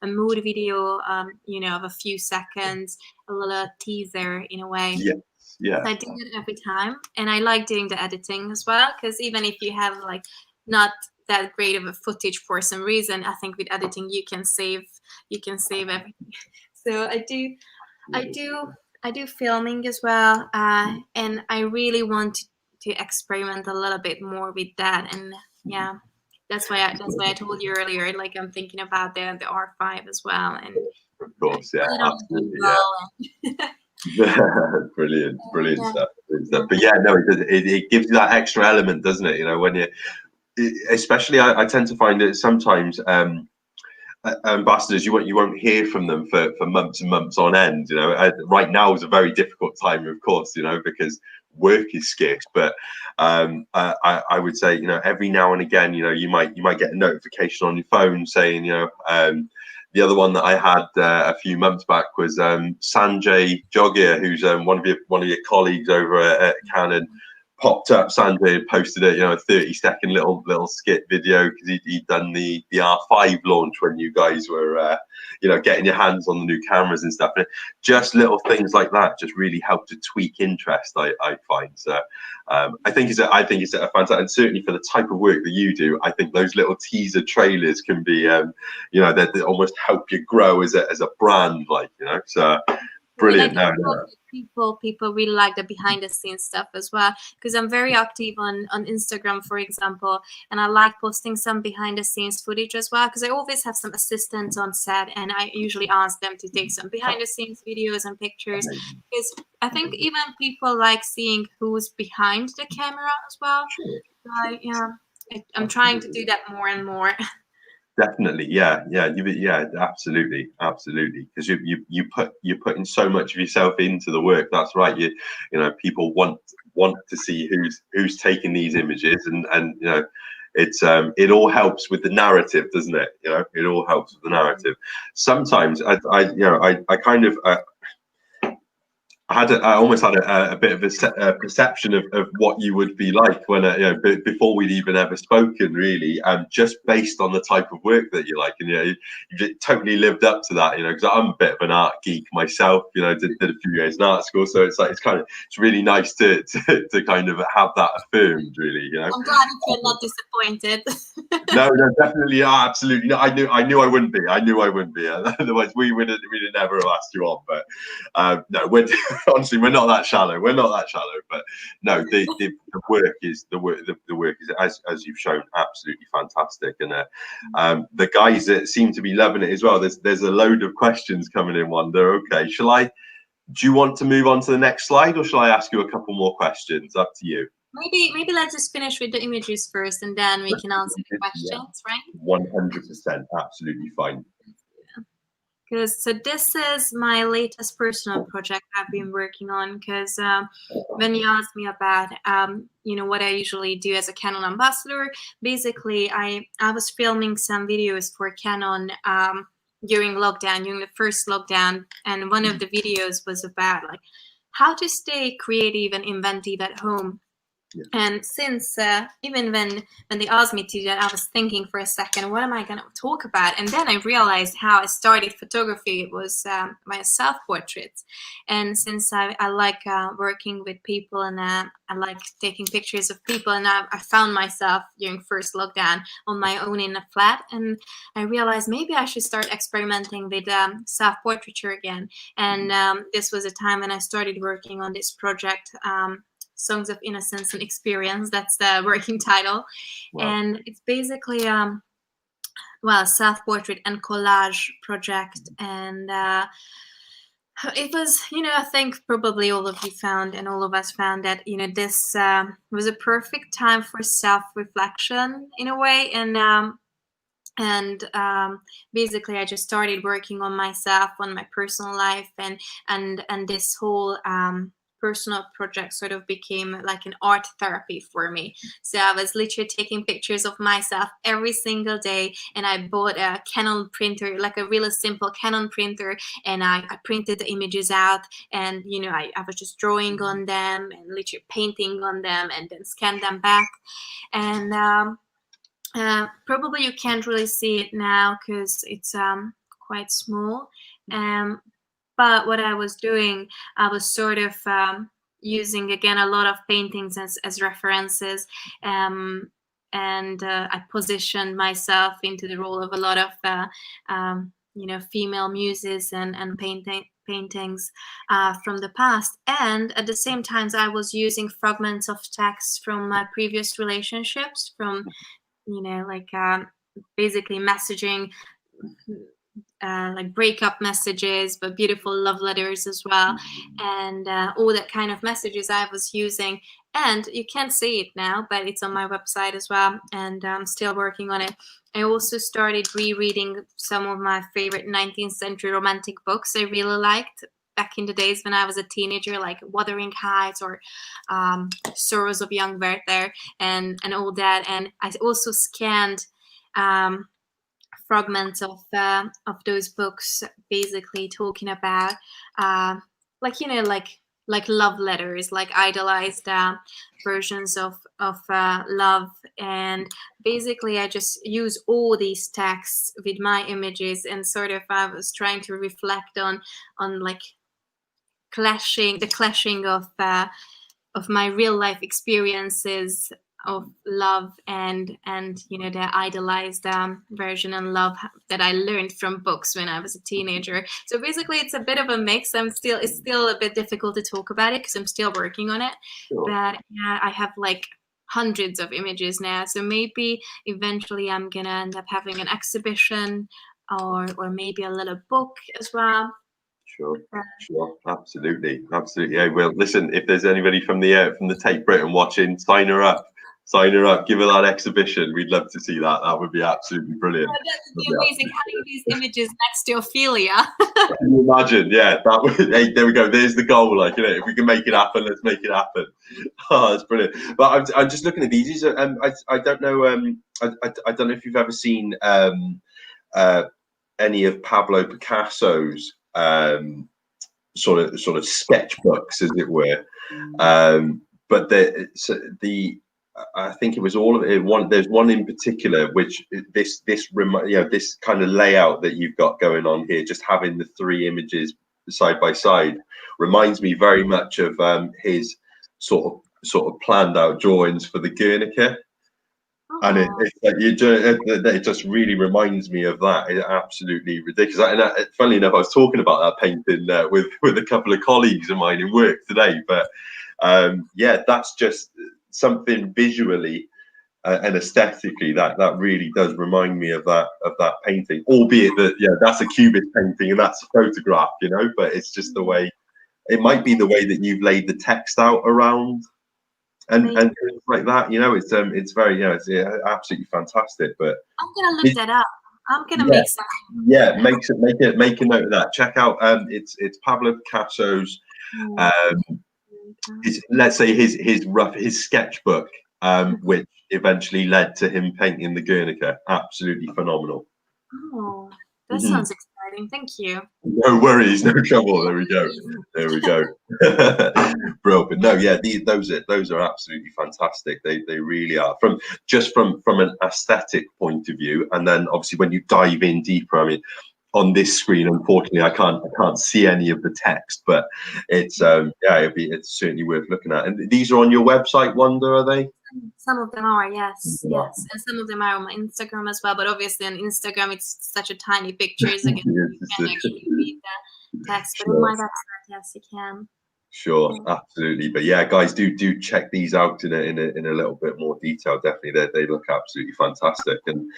a mood video, of a few seconds, a little teaser in a way. Yeah. So I do it every time, and I like doing the editing as well, because even if you have like not that great of a footage for some reason, I think with editing you can save everything. So I do filming as well, and I really want to experiment a little bit more with that. And that's why I told you earlier, like I'm thinking about the R5 as well. And of course, absolutely, brilliant stuff. But no, it gives you that extra element, doesn't it? When you, especially I tend to find that sometimes ambassadors, you won't hear from them for months and months on end. Right now is a very difficult time, of course, because work is scarce. But I would say, every now and again, you might get a notification on your phone saying, the other one that I had a few months back was Sanjay Jogia, who's one of your colleagues over at Canon. Popped up, Sanjay had posted a 30-second little skit video because he'd done the R5 launch when you guys were getting your hands on the new cameras and stuff. And just little things like that just really help to tweak interest, I find. So I think it's a fantastic, and certainly for the type of work that you do, I think those little teaser trailers can be they almost help you grow as a brand, so. Brilliant. People really like the behind the scenes stuff as well, because I'm very active on Instagram, for example, and I like posting some behind the scenes footage as well, because I always have some assistants on set, and I usually ask them to take some behind the scenes videos and pictures, because I think even people like seeing who's behind the camera as well. So, I'm trying to do that more and more. Definitely, absolutely, because you're putting so much of yourself into the work. That's right. People want to see who's taking these images, and it's it all helps with the narrative, doesn't it? It all helps with the narrative. Sometimes I kind of. I almost had a bit of a perception of what you would be like when before we'd even ever spoken, really, just based on the type of work that you like, and you totally lived up to that, because I'm a bit of an art geek myself, did a few years in art school, so it's really nice to kind of have that affirmed, really. I'm glad you're not disappointed. No, definitely, absolutely. No, I knew I wouldn't be. Otherwise, we would never have asked you on. But no, honestly, we're not that shallow. But no, the work is as you've shown, absolutely fantastic. And the guys that seem to be loving it as well. There's a load of questions coming in, Wanda. Okay, do you want to move on to the next slide, or shall I ask you a couple more questions? Up to you. Maybe let's just finish with the images first, and then we can answer the questions, right? 100%, absolutely fine. So this is my latest personal project I've been working on, because when you asked me about what I usually do as a Canon ambassador, basically I was filming some videos for Canon during the first lockdown, and one of the videos was about how to stay creative and inventive at home. Yeah. And since even when they asked me to do that, I was thinking for a second, what am I going to talk about? And then I realized how I started photography. It was my self-portraits. And since I like working with people, and I like taking pictures of people, and I found myself during first lockdown on my own in a flat, and I realized maybe I should start experimenting with self-portraiture again. And this was a time when I started working on this project, Songs of Innocence and Experience. That's the working title. Wow. And it's basically well, self-portrait and collage project. And it was, I think probably all of you found, and all of us found, that this was a perfect time for self-reflection in a way. And basically I just started working on myself, on my personal life, and this whole personal project sort of became like an art therapy for me. So I was literally taking pictures of myself every single day, and I bought a Canon printer, like a really simple Canon printer, and I printed the images out, and I was just drawing on them and literally painting on them, and then scanned them back. And probably you can't really see it now because it's quite small. But what I was doing, I was sort of using again a lot of paintings as references, and I positioned myself into the role of a lot of female muses and paintings from the past. And at the same time, I was using fragments of text from my previous relationships, from basically messaging, like breakup messages, but beautiful love letters as well, and all that kind of messages I was using. And you can't see it now, but it's on my website as well, and I'm still working on it. I also started rereading some of my favorite 19th century romantic books I really liked back in the days when I was a teenager, like Wuthering Heights or Sorrows of Young Werther and all that. And I also scanned fragments of those books, basically talking about like love letters, like idolized versions of love. And basically I just use all these texts with my images, and sort of I was trying to reflect on like the clashing of my real life experiences of love and the idolized version and love that I learned from books when I was a teenager. So basically it's a bit of a mix. It's still a bit difficult to talk about it because I'm still working on it. Sure. But yeah, I have like hundreds of images now, so maybe eventually I'm gonna end up having an exhibition or maybe a little book as well. Sure, absolutely. Yeah, well, listen, if there's anybody from the Take Britain watching, sign her up, give her that exhibition. We'd love to see that. That would be absolutely brilliant. Oh, that would be amazing. Having these images next to Ophelia. Can you imagine? Yeah, that would. Hey, there we go. There's the goal. Like, if we can make it happen, let's make it happen. Oh, that's brilliant. But I'm just looking at these. I don't know. I don't know if you've ever seen any of Pablo Picasso's sort of sketchbooks, as it were. But I think it was all of it. There's one in particular which this kind of layout that you've got going on here, just having the three images side by side, reminds me very much of his sort of planned out drawings for the Guernica. And it just really reminds me of that. It's absolutely ridiculous. And funnily enough, I was talking about that painting with a couple of colleagues of mine in work today. But yeah, that's just something visually and aesthetically that really does remind me of that painting. Albeit that that's a cubist painting and that's a photograph, But it's just the way. It might be the way that you've laid the text out around. And things like that, it's very, it's absolutely fantastic. But I'm gonna look that up. I'm gonna make some. Yeah, make a note of that. Check out it's Pablo Picasso's let's say his sketchbook, which eventually led to him painting the Guernica. Absolutely phenomenal. Oh, that sounds exciting. recording. Thank you. No worries, no trouble. There we go. There we go. Bro, but no, yeah, those are absolutely fantastic. They really are. From an aesthetic point of view, and then obviously when you dive in deeper, I mean, on this screen, unfortunately, I can't see any of the text, but it's it's certainly worth looking at. And these are on your website, Wanda, are they? Some of them are, yes, yes, and some of them are on my Instagram as well. But obviously on Instagram, it's such a tiny pictures. Again, you can actually read the text. But on my website, yes, you can. Sure, absolutely. But yeah, guys, do check these out in a little bit more detail. Definitely, they look absolutely fantastic. And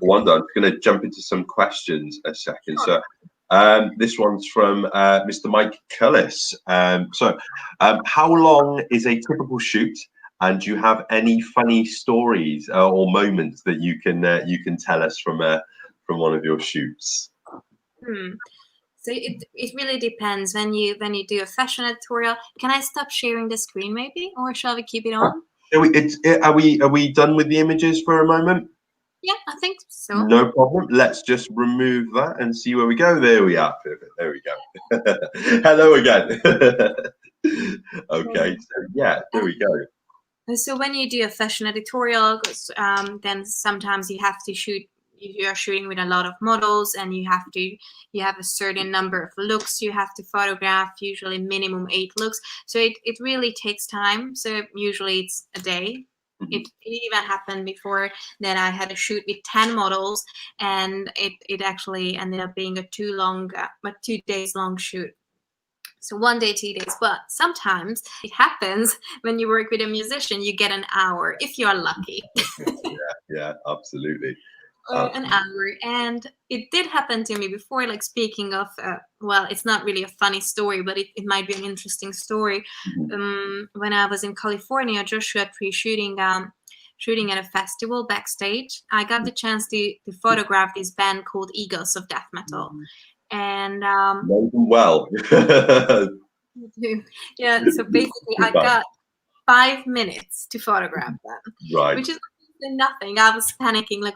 Wanda, I'm going to jump into some questions a second. Sure. So this one's from Mr. Mike Cullis. How long is a typical shoot? And do you have any funny stories or moments that you can tell us from one of your shoots? So it really depends. When you do a fashion editorial, can I stop sharing the screen maybe, or shall we keep it on? Are we done with the images for a moment? Yeah, I think so. No problem. Let's just remove that and see where we go. There we are. Perfect. There we go. Hello again. Okay. So yeah, there we go. So when you do a fashion editorial, then sometimes you have to shoot. You're shooting with a lot of models, and you have a certain number of looks you have to photograph. Usually minimum 8 looks. So it really takes time. So usually it's a day. It even happened before that I had a shoot with 10 models, and it actually ended up being a 2 days long shoot. So 1 day, 2 days. But sometimes it happens when you work with a musician, you get an hour if you are lucky. yeah, absolutely. An hour. And it did happen to me before, like speaking of, well, it's not really a funny story, but it might be an interesting story. When I was in California, Joshua pre-shooting shooting at a festival backstage, I got the chance to photograph this band called Eagles of Death Metal. And well. Yeah, so basically I got 5 minutes to photograph them. Right. Which is nothing. I was panicking, like,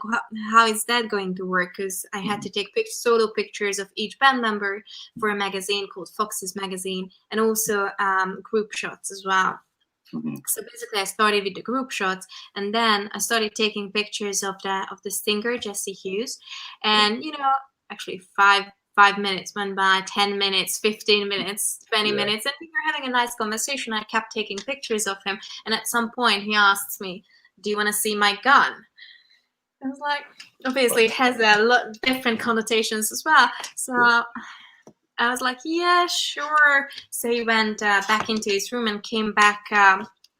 how is that going to work? Because I had to take solo pictures of each band member for a magazine called Fox's Magazine, and also group shots as well. So basically I started with the group shots, and then I started taking pictures of the singer Jesse Hughes, and actually 5 minutes went by, 10 minutes, 15 minutes, 20 minutes, and we were having a nice conversation. I kept taking pictures of him, and at some point he asks me, "Do you want to see my gun?" I was like, obviously it has a lot different connotations as well. So I was like, yeah, sure. So he went back into his room and came back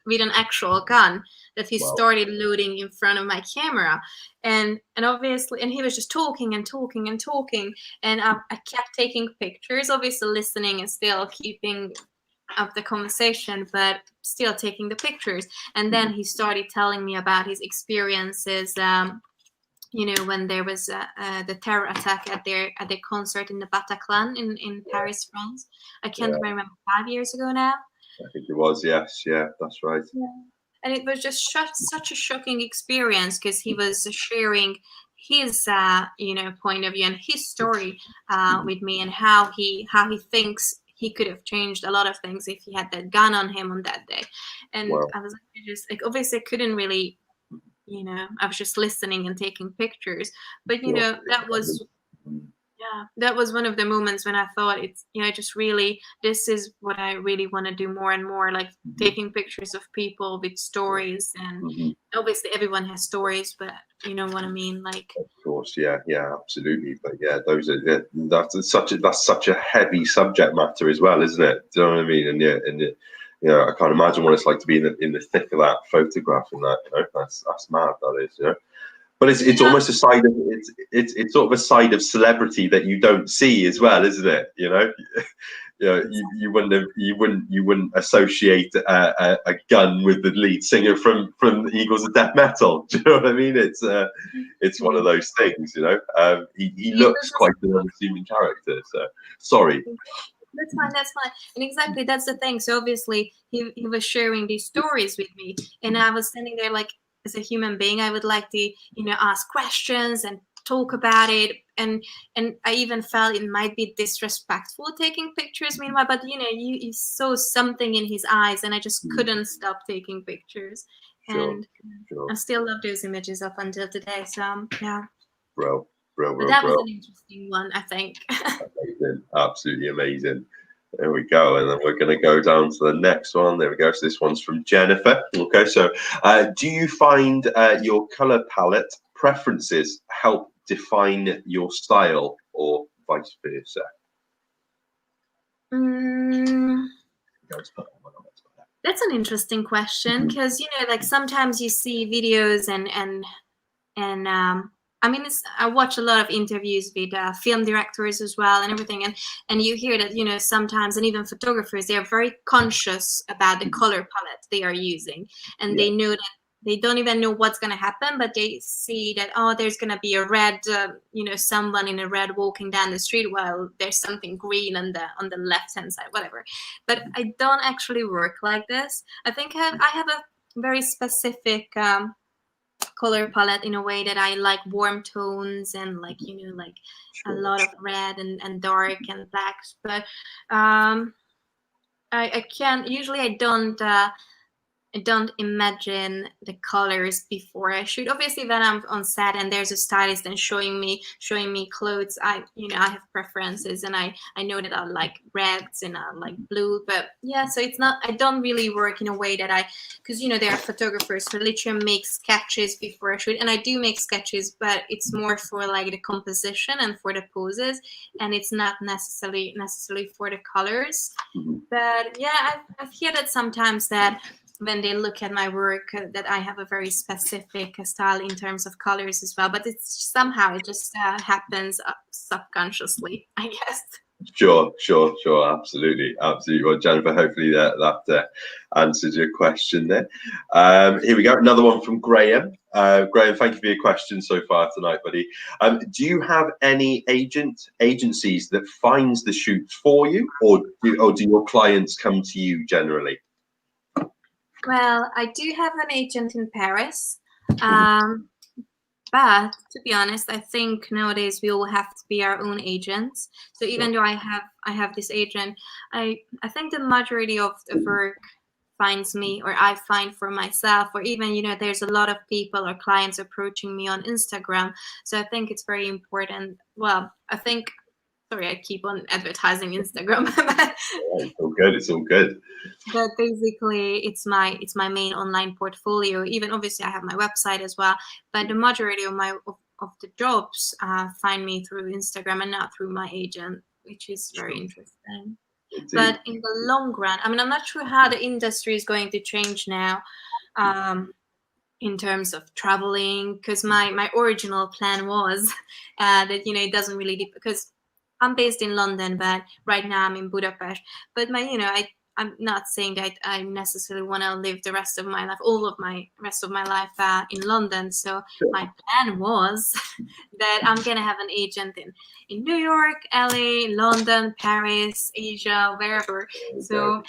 with an actual gun that he started loading in front of my camera. And obviously, and he was just talking and talking and talking. And I kept taking pictures, obviously listening and still keeping up the conversation, but still taking the pictures. And then he started telling me about his experiences, when there was the terror attack at their concert in the Bataclan in Paris, France. I can't remember, 5 years ago now. I think it was, yes. Yeah, that's right. Yeah. And it was just such a shocking experience, because he was sharing his point of view and his story with me, and how he thinks he could have changed a lot of things if he had that gun on him on that day. And I was just like, obviously I couldn't really, I was just listening and taking pictures, but that was one of the moments when I thought it's, just really, this is what I really want to do more and more, like taking pictures of people with stories. And obviously everyone has stories, but you know what I mean? Like, of course, yeah, absolutely. But yeah, that's such a heavy subject matter as well, isn't it? Do you know what I mean? And I can't imagine what it's like to be in the thick of that photograph, and that, that's mad, that is, But it's almost a side of it's sort of a side of celebrity that you don't see as well, isn't it? You wouldn't associate a gun with the lead singer from the Eagles of Death Metal. Do you know what I mean? It's one of those things, He looks quite an unassuming character. So sorry. That's fine. And exactly, that's the thing. So obviously he was sharing these stories with me, and I was standing there like, as a human being, I would like to, ask questions and talk about it, and I even felt it might be disrespectful taking pictures meanwhile, but you saw something in his eyes, and I just couldn't stop taking pictures. And I still love those images up until today. So yeah. Bro. But that was an interesting one, I think. Amazing. Absolutely amazing. There we go. And then we're going to go down to the next one. There we go. So this one's from Jennifer. Okay. So do you find your color palette preferences help define your style, or vice versa? That's an interesting question, because like sometimes you see videos and I mean, I watch a lot of interviews with film directors as well and everything, and you hear that sometimes, and even photographers, they are very conscious about the color palette they are using, and they know that they don't even know what's going to happen, but they see that, oh, there's going to be a red, someone in a red walking down the street, while there's something green on the left hand side, whatever. But I don't actually work like this. I think I have a very specific color palette, in a way that I like warm tones and like a lot of red and dark and blacks. But I can't usually. I don't imagine the colors before I shoot. Obviously, when I'm on set and there's a stylist and showing me clothes, I have preferences, and I know that I like reds and I like blue. But yeah, so it's not. I don't really work in a way that because there are photographers who literally make sketches before I shoot, and I do make sketches, but it's more for like the composition and for the poses, and it's not necessarily for the colors. But yeah, I've heard that sometimes that when they look at my work, that I have a very specific style in terms of colors as well. But it's somehow it just happens subconsciously, I guess. Sure. Absolutely. Well, Jennifer, hopefully that answers your question there. Here we go. Another one from Graham. Graham, thank you for your question so far tonight, buddy. Do you have any agencies that finds the shoots for you, or do your clients come to you generally? Well, I do have an agent in Paris, but to be honest, I think nowadays we all have to be our own agents. So even though I have this agent, I think the majority of the work finds me, or I find for myself, or even there's a lot of people or clients approaching me on Instagram. So I think it's very important. Well, sorry, I keep on advertising Instagram. It's all good. But basically, it's my main online portfolio. Even obviously, I have my website as well. But the majority of the jobs find me through Instagram and not through my agent, which is very interesting. Indeed. But in the long run, I mean, I'm not sure how the industry is going to change now. In terms of traveling, because my original plan was that it doesn't really because I'm based in London, but right now I'm in Budapest. But I'm not saying that I necessarily want to live the rest of my life, in London. So my plan was that I'm gonna have an agent in New York, LA, London, Paris, Asia, wherever. So.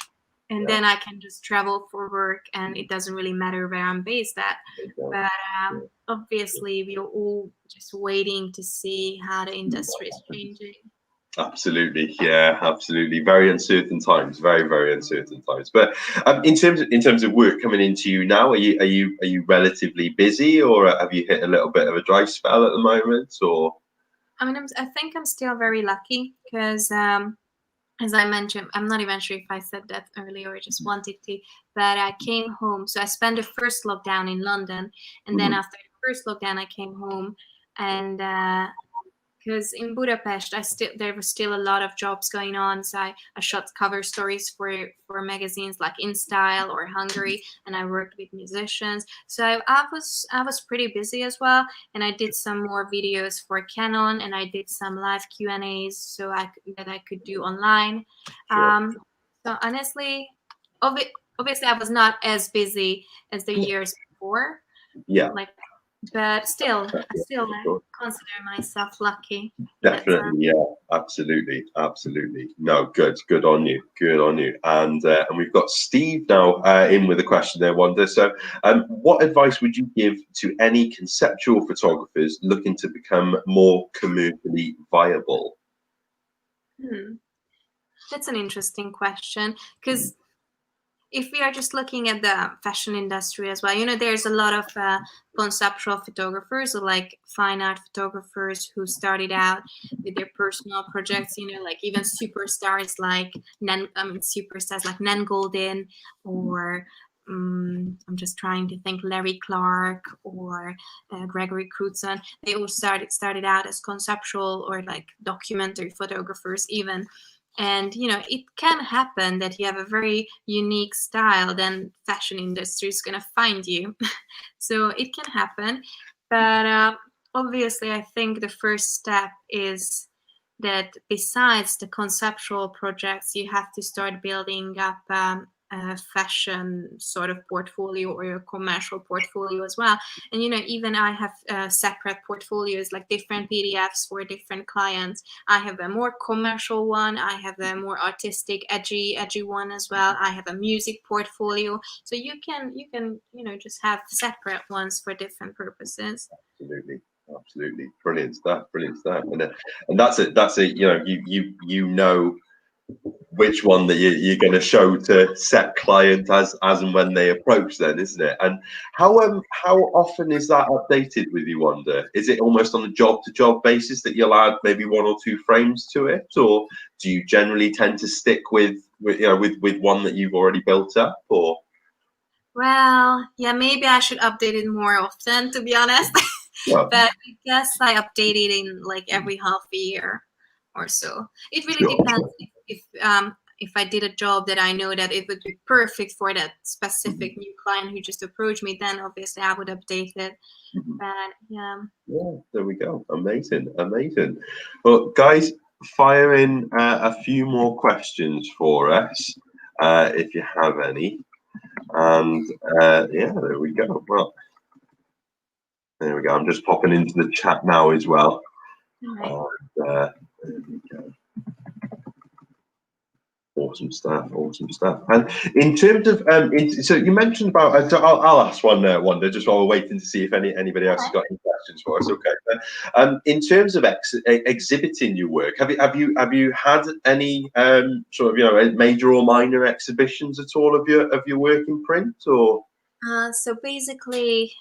And then I can just travel for work, and it doesn't really matter where I'm based at. But obviously, we're all just waiting to see how the industry is changing. Absolutely, yeah, absolutely. Very uncertain times, very, very uncertain times. But in terms of work coming into you now, are you relatively busy, or have you hit a little bit of a dry spell at the moment? Or I mean, I think I'm still very lucky because. As I mentioned, I'm not even sure if I said that earlier or just wanted to, but I came home. So I spent the first lockdown in London, and then after the first lockdown, I came home, and because in Budapest, there was still a lot of jobs going on. So I shot cover stories for magazines like InStyle or Hungary, and I worked with musicians. So I was pretty busy as well, and I did some more videos for Canon, and I did some live Q&As that I could do online. So honestly, obviously I was not as busy as the years before. Yeah. But still, I consider myself lucky. Definitely, yeah, absolutely. No, good on you, And we've got Steve now in with a question there, Wanda. So, what advice would you give to any conceptual photographers looking to become more commercially viable? That's an interesting question, because if we are just looking at the fashion industry as well, there's a lot of conceptual photographers, or like fine art photographers who started out with their personal projects, like even superstars like Nan Goldin, or I'm just trying to think, Larry Clark, or Gregory Crutzen. They all started out as conceptual or like documentary photographers even. And it can happen that you have a very unique style, then fashion industry is going to find you. So it can happen, but obviously I think the first step is that besides the conceptual projects, you have to start building up a fashion sort of portfolio, or a commercial portfolio as well. And even I have separate portfolios, like different PDFs for different clients. I have a more commercial one, I have a more artistic, edgy one as well. I have a music portfolio. So you can just have separate ones for different purposes. Absolutely, brilliant stuff. And that's it. You know which one that you're going to show to set client as and when they approach, then, isn't it? And how often is that updated with you, Wanda? Is it almost on a job to job basis that you'll add maybe 1 or 2 frames to it, or do you generally tend to stick with one that you've already built up? Or well, yeah, maybe I should update it more often, to be honest. Well, but I guess I update it in like every half a year or so. It really depends if I did a job that I know that it would be perfect for that specific new client who just approached me, then obviously I would update it. But yeah, there we go. Amazing. Well, guys, fire in a few more questions for us if you have any. And there we go. Well, there we go. I'm just popping into the chat now as well. Right. There we go. Awesome stuff. And in terms of so you mentioned about I'll ask one Wanda, just while we're waiting to see if anybody else has got any questions for us. Okay. But, in terms of exhibiting your work, have you had any sort of major or minor exhibitions at all of your work in print, or? So basically,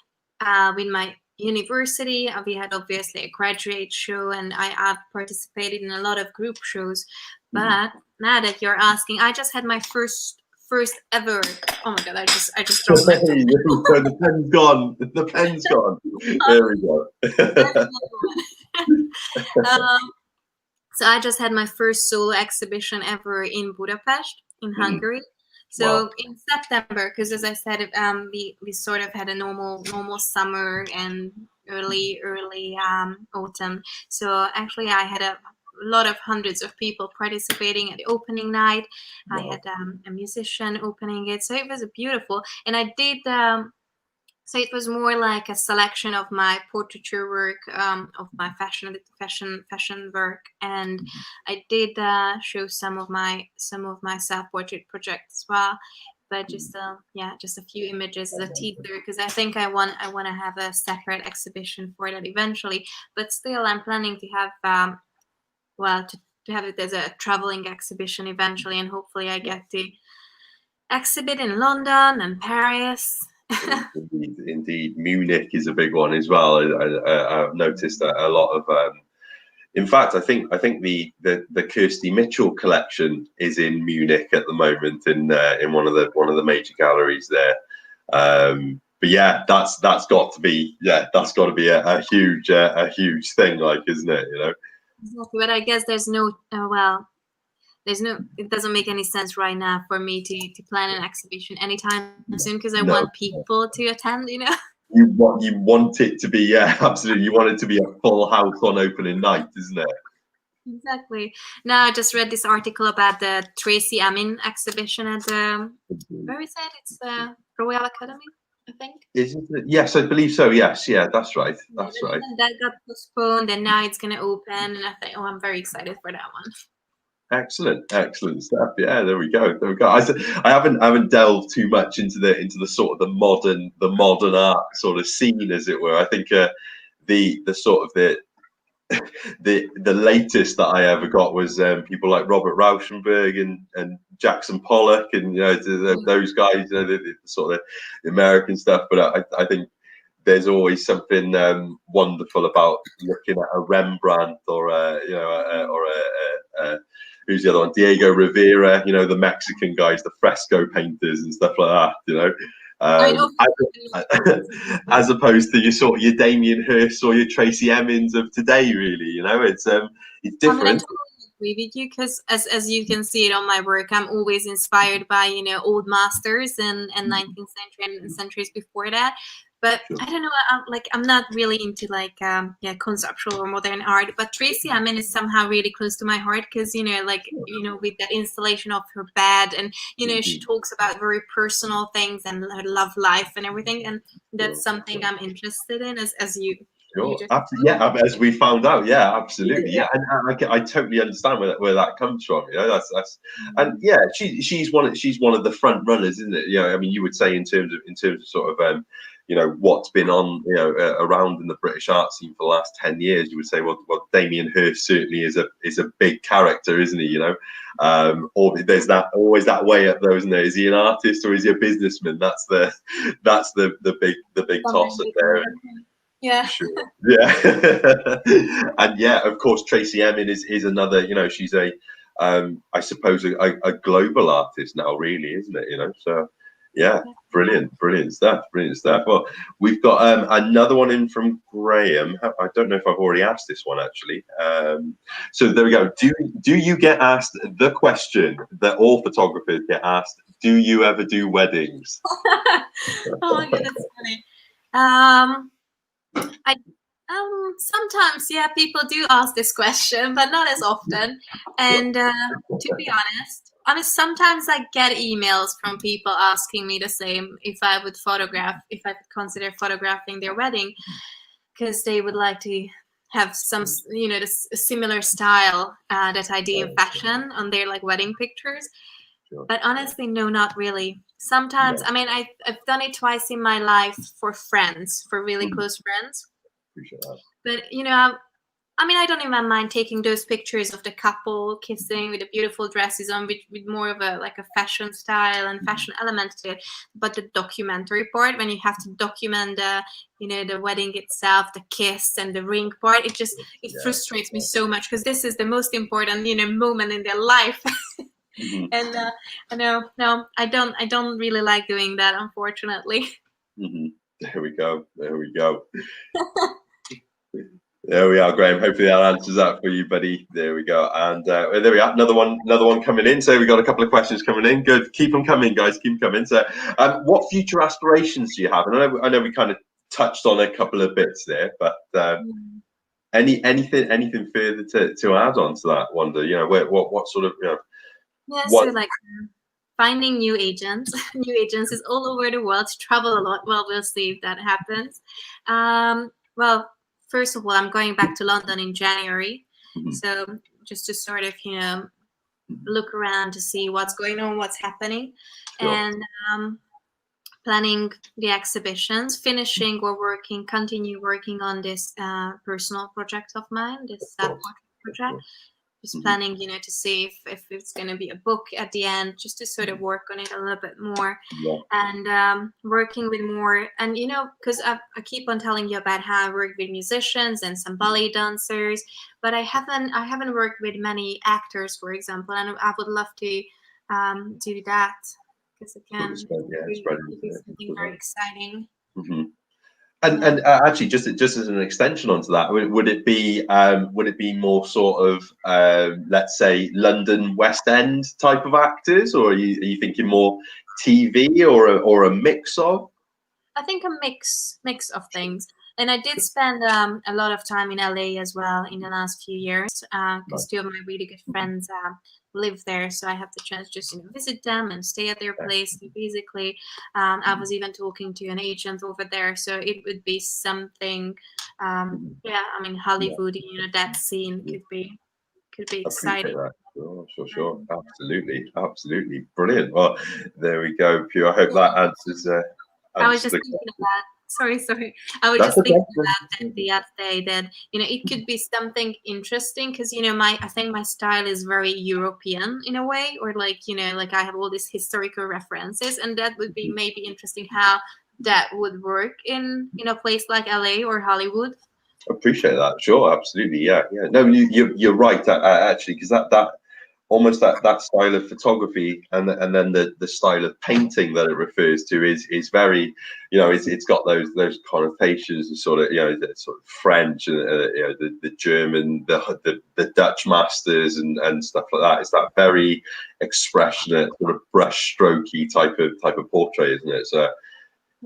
with my university, we had obviously a graduate show, and I've participated in a lot of group shows. But now that you're asking, I just had my first ever. Oh my god! I just dropped my pen. The pen's gone. The pen's gone. There we go. So I just had my first solo exhibition ever in Budapest, in Hungary. So in September, because as I said, we sort of had a normal summer and early autumn. So actually, I had a lot of hundreds of people participating at the opening night. I had a musician opening it, so it was beautiful. And I did. So it was more like a selection of my portraiture work, of my fashion work, and I did show some of my self-portrait projects as well. But just a few images as a teaser, because I think I want to have a separate exhibition for that eventually. But still, I'm planning to have to have it as a traveling exhibition eventually, and hopefully I get to exhibit in London and Paris. Indeed, Munich is a big one as well. I've noticed that a lot of. In fact, I think the Kirsty Mitchell collection is in Munich at the moment in one of the major galleries there. But yeah, that's got to be a huge thing, like, isn't it? Exactly, but I guess there's no it doesn't make any sense right now for me to plan an exhibition anytime soon, because I want people to attend, You want it to be, absolutely. You want it to be a full house on opening night, isn't it? Exactly. Now I just read this article about the Tracy Amin exhibition at where is it? It's the Royal Academy. I think. Isn't it? Yes, I believe so. Yes, yeah, that's right. That's right. That got postponed, and now it's gonna open, and I think, oh, I'm very excited for that one. Excellent stuff. Yeah, there we go. There we go. I haven't delved too much into the sort of the modern art sort of scene, as it were. I think the sort of the latest that I ever got was people like Robert Rauschenberg and Jackson Pollock, and those guys, the sort of the American stuff. But I think there's always something wonderful about looking at a Rembrandt or who's the other one? Diego Rivera, the Mexican guys, the fresco painters and stuff like that, as opposed to your Damien Hirst or your Tracy Emins of today, really. It's different. I totally agree with you, because as you can see it on my work, I'm always inspired by old masters and 19th century and centuries before that. But sure. I don't know, I'm not really into conceptual or modern art. But Tracy Amin is somehow really close to my heart, because with that installation of her bed, and she talks about very personal things and her love life and everything, and that's something I'm interested in, as you. Sure. Yeah, as we found out, yeah, absolutely, yeah, and I totally understand where that comes from. That's and yeah, she's one of the front runners, isn't it? I mean, you would say in terms of sort of what's been on around in the British art scene for the last 10 years, you would say, well, Damien Hirst certainly is a big character, isn't he? Or there's always that way up though, isn't there? Is he an artist or is he a businessman? That's the big toss up there. Yeah. Sure. Yeah. And yeah, of course, Tracy Emin is another, she's I suppose a global artist now, really, isn't it? So yeah, brilliant stuff. Well, we've got another one in from Graham. I don't know if I've already asked this one, actually. So there we go. Do you get asked the question that all photographers get asked? Do you ever do weddings? Oh my God, that's funny. Sometimes, yeah, people do ask this question, but not as often. And to be honest, sometimes I get emails from people asking me the same, if I would consider photographing their wedding, because they would like to have some, a similar style that I do in fashion on their wedding pictures. But honestly, no, not really. Sometimes, I've done it twice in my life for friends, for really close friends. Appreciate that. But I don't even mind taking those pictures of the couple kissing with the beautiful dresses on, with more of a fashion style and fashion element to it. But the documentary part, when you have to document the wedding itself, the kiss and the ring part, it frustrates me so much, because this is the most important moment in their life. And no, I don't really like doing that, unfortunately. There we go. There we are, Graham. Hopefully that answers that for you, buddy. There we go. And there we are. Another one coming in. So we got a couple of questions coming in. Good. Keep them coming, guys. Keep them coming. So, what future aspirations do you have? And I know we kind of touched on a couple of bits there, but anything further to add on to that, Wanda? What sort of Yeah, so finding new agents. New agents is all over the world, to travel a lot. Well, we'll see if that happens. Well, first of all, I'm going back to London in January. So just to sort of, look around to see what's going on, what's happening. Sure. And planning the exhibitions, finishing or continue working on this personal project of mine, this project. Just planning, to see if it's going to be a book at the end, just to sort of work on it a little bit more, and working with more. And because I keep on telling you about how I work with musicians and some ballet dancers, but I haven't worked with many actors, for example, and I would love to do that, because again, it's something very exciting. And actually, just as an extension onto that, would it be more sort of let's say London West End type of actors, or are you thinking more TV or a mix of? I think a mix of things. And I did spend a lot of time in LA as well in the last few years, because two of my really good friends live there, so I have the chance just visit them and stay at their place. So basically, I was even talking to an agent over there, so it would be something. Yeah, I mean Hollywood, that scene could be exciting. That. Sure. Absolutely. Brilliant. Well, there we go, Pew. I hope that answers. I was just thinking about. Sorry. I was just thinking about that the other day that it could be something interesting because I think my style is very European in a way, or like I have all these historical references, and that would be maybe interesting how that would work in a place like LA or Hollywood. Appreciate that. Sure, absolutely. Yeah. No, you're right. Actually, because that almost that style of photography and then the style of painting that it refers to is very, it's got those connotations of sort of sort of French and the German, the Dutch masters and stuff like that. It's that very expressionate sort of brush strokey type of portrait, isn't it? So.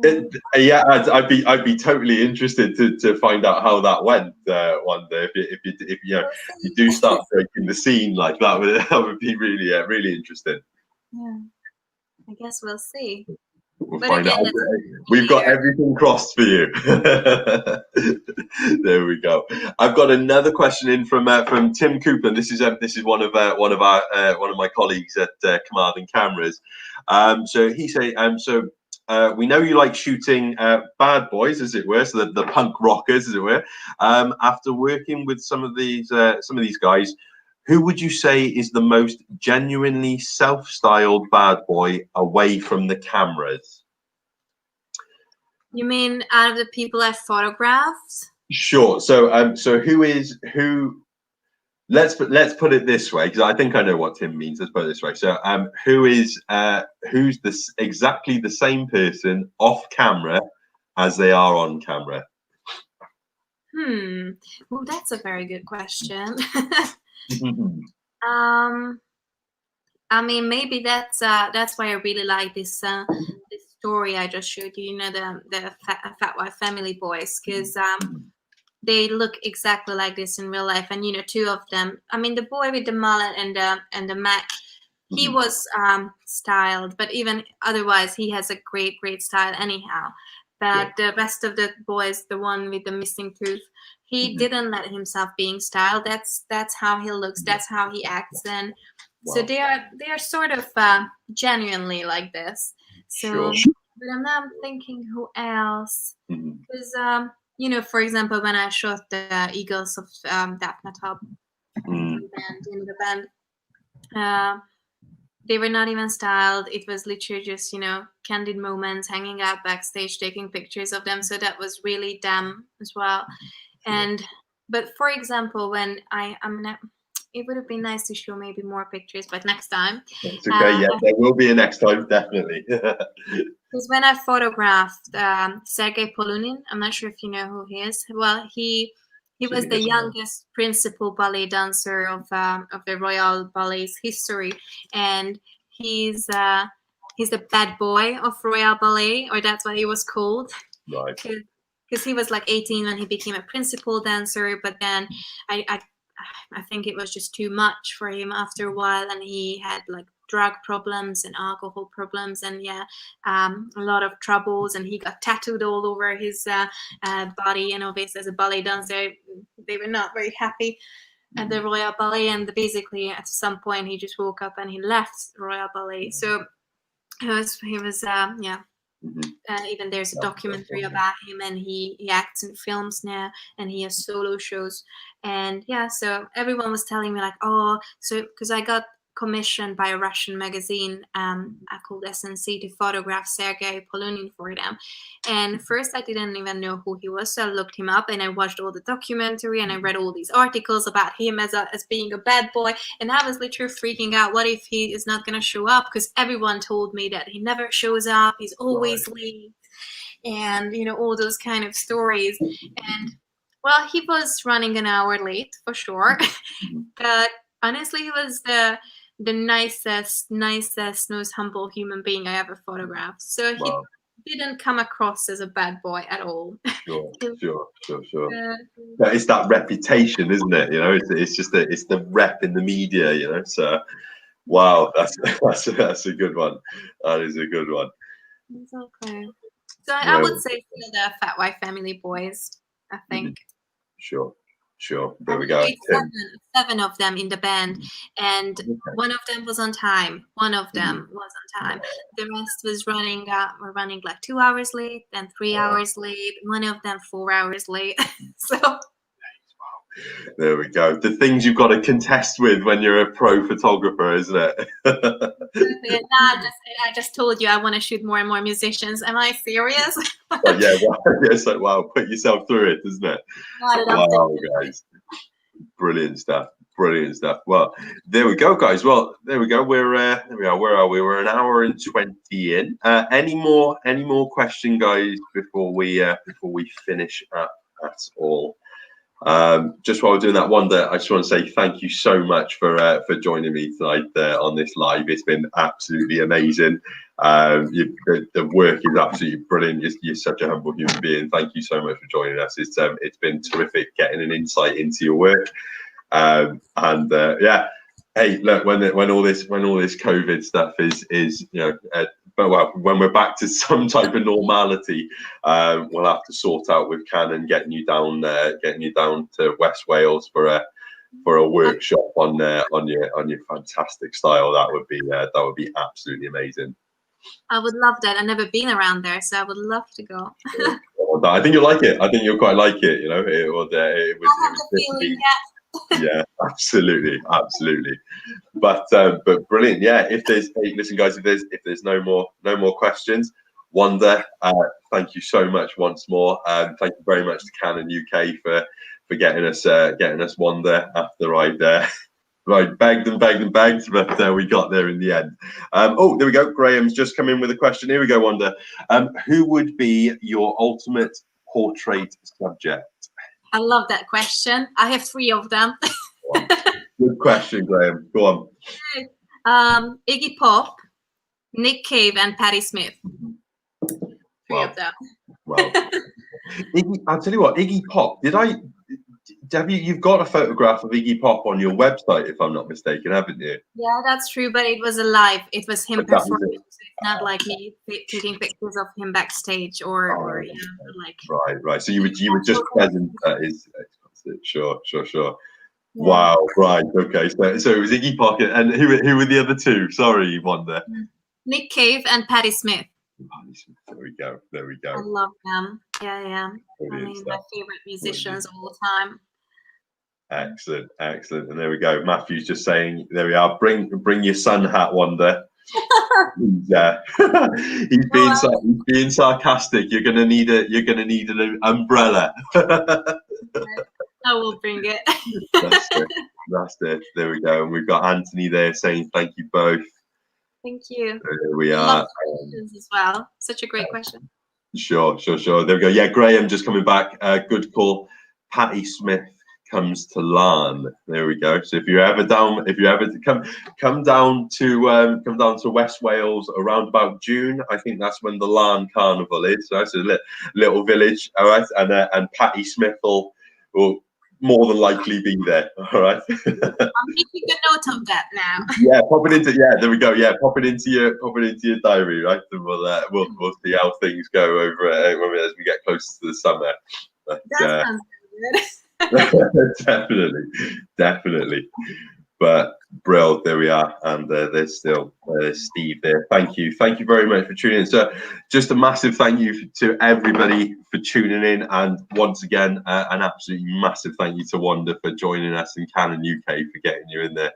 I'd be totally interested to find out how that went one day. If you do start breaking the scene like that, that would be really interesting. Yeah, I guess we'll see. We'll find out. We've got everything crossed for you. There we go. I've got another question in from Tim Cooper. This is one of my colleagues at Command Cameras. So he say we know you like shooting bad boys, as it were, so the punk rockers, as it were. After working with some of these guys, who would you say is the most genuinely self-styled bad boy away from the cameras? You mean out of the people I photographed? Sure. So who? Let's put it this way, because I think I know what Tim means. Let's put it this way. So, who's exactly the same person off camera as they are on camera? Well, that's a very good question. I mean, maybe that's why I really like this story I just showed you. The Fat White Family Boys, because they look exactly like this in real life, and two of them. I mean, the boy with the mullet and the Mac, he was styled, but even otherwise, he has a great style anyhow. But the rest of the boys, the one with the missing tooth, he didn't let himself being styled. That's how he looks. That's how he acts. And so they are sort of genuinely like this. So, but I'm not thinking who else, because for example, when I shot the Eagles of Death Metal the band, they were not even styled. It was literally just candid moments, hanging out backstage, taking pictures of them. So that was really them as well. But for example, when it would have been nice to show maybe more pictures, but next time. It's okay. Yeah, there will be a next time, definitely. Because when I photographed Sergey Pollon, I'm not sure if you know who he is. Well, he was the youngest principal ballet dancer of the Royal Ballet's history, and he's the bad boy of Royal Ballet, or that's what he was called. Right. Because he was like 18 when he became a principal dancer, but then I think it was just too much for him after a while, and he had like drug problems and alcohol problems, and a lot of troubles, and he got tattooed all over his body. And obviously, as a ballet dancer, they were not very happy at the Royal Ballet, and basically at some point he just woke up and he left Royal Ballet. So he was even there's a documentary about him, and he acts in films now, and he has solo shows. And so everyone was telling me like, because I got commissioned by a Russian magazine called SNC to photograph Sergey Pollon for them. And first I didn't even know who he was, so I looked him up and I watched all the documentary and I read all these articles about him as being a bad boy, and I was literally freaking out. What if he is not going to show up? Because everyone told me that he never shows up, he's always late, and all those kind of stories. And well, he was running an hour late for sure, but honestly, he was the nicest, most humble human being I ever photographed. So didn't come across as a bad boy at all. Sure. But it's that reputation, isn't it? You know, it's just it's the rep in the media. You know, so wow, that's a good one. That is a good one. Okay. So I would say the Fat White Family boys, I think. Sure. There we go. Seven of them in the band, and one of them was on time. The rest was running like 2 hours late, then 3 hours late. One of them 4 hours late. So there we go. The things you've got to contest with when you're a pro photographer, isn't it? I just told you I want to shoot more and more musicians. Am I serious? It's like, wow, put yourself through it, isn't it? Wow, guys. Brilliant stuff. Well, there we go, guys. Well, there we go. Where are we? We're an hour and 20 in. Any more question, guys, before we finish up at all? Just while we're doing that, Wanda, I just want to say thank you so much for joining me tonight on this live. It's been absolutely amazing. The work is absolutely brilliant. You're such a humble human being. Thank you so much for joining us. It's been terrific getting an insight into your work. Hey, look, when all this COVID stuff is when we're back to some type of normality, we'll have to sort out with Canon getting you down to West Wales for a workshop on your fantastic style. That would be absolutely amazing. I would love that. I've never been around there, so I would love to go. I think you'll like it. I think you'll quite like it. You know, it was feeling, yeah, absolutely. But brilliant. Yeah, listen, guys, if there's no more questions, Wanda, thank you so much once more. Thank you very much to Canon UK for getting us Wanda after I begged, but we got there in the end. There we go. Graham's just come in with a question. Here we go, Wanda. Who would be your ultimate portrait subject? I love that question. I have 3 of them. Good question, Graham. Go on. Iggy Pop, Nick Cave, and Patti Smith. 3 of them. Well, I'll tell you what, Iggy Pop. You've got a photograph of Iggy Pop on your website, if I'm not mistaken, haven't you? Yeah, that's true, but it was live. It was him performing. So it's not like me taking pictures of him backstage or like. Right. So you were just present at his concert. Sure. Yeah. Wow. Right. Okay. So it was Iggy Pop, and who were the other 2? Sorry, Wanda. Nick Cave and Patti Smith. There we go. I love them. Yeah. My favorite musicians of all time. Excellent. And there we go. Matthew's just saying, there we are. Bring your sun hat, Wanda. He's being sarcastic. You're gonna need an umbrella. I will bring it. That's it. There we go. And we've got Anthony there saying thank you both. Thank you. There we are. Questions as well. Such a great question. Sure. There we go. Yeah, Graham just coming back. Good call. Patti Smith comes to Larne. There we go. So if you ever come down to West Wales around about June, I think that's when the Larne Carnival is. So that's a little village. All right, and Patti Smith will more than likely be there. All right. I'm making a note of that now. Yeah, pop it into. Yeah, there we go. Yeah, pop it into your diary, right? And we'll see how things go over as we get closer to the summer. But, that sounds good. definitely. But Brill, there we are, and there's Steve there. Thank you very much for tuning in. So just a massive thank you to everybody for tuning in, and once again an absolutely massive thank you to Wanda for joining us, and Canon UK for getting you in there.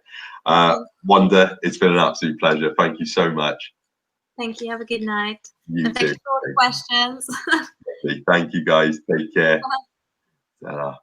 Wanda, it's been an absolute pleasure. Thank you so much. Thank you. Have a good night. And thank you for all the questions. Thank you, guys. Take care. Bye. Ta-ra.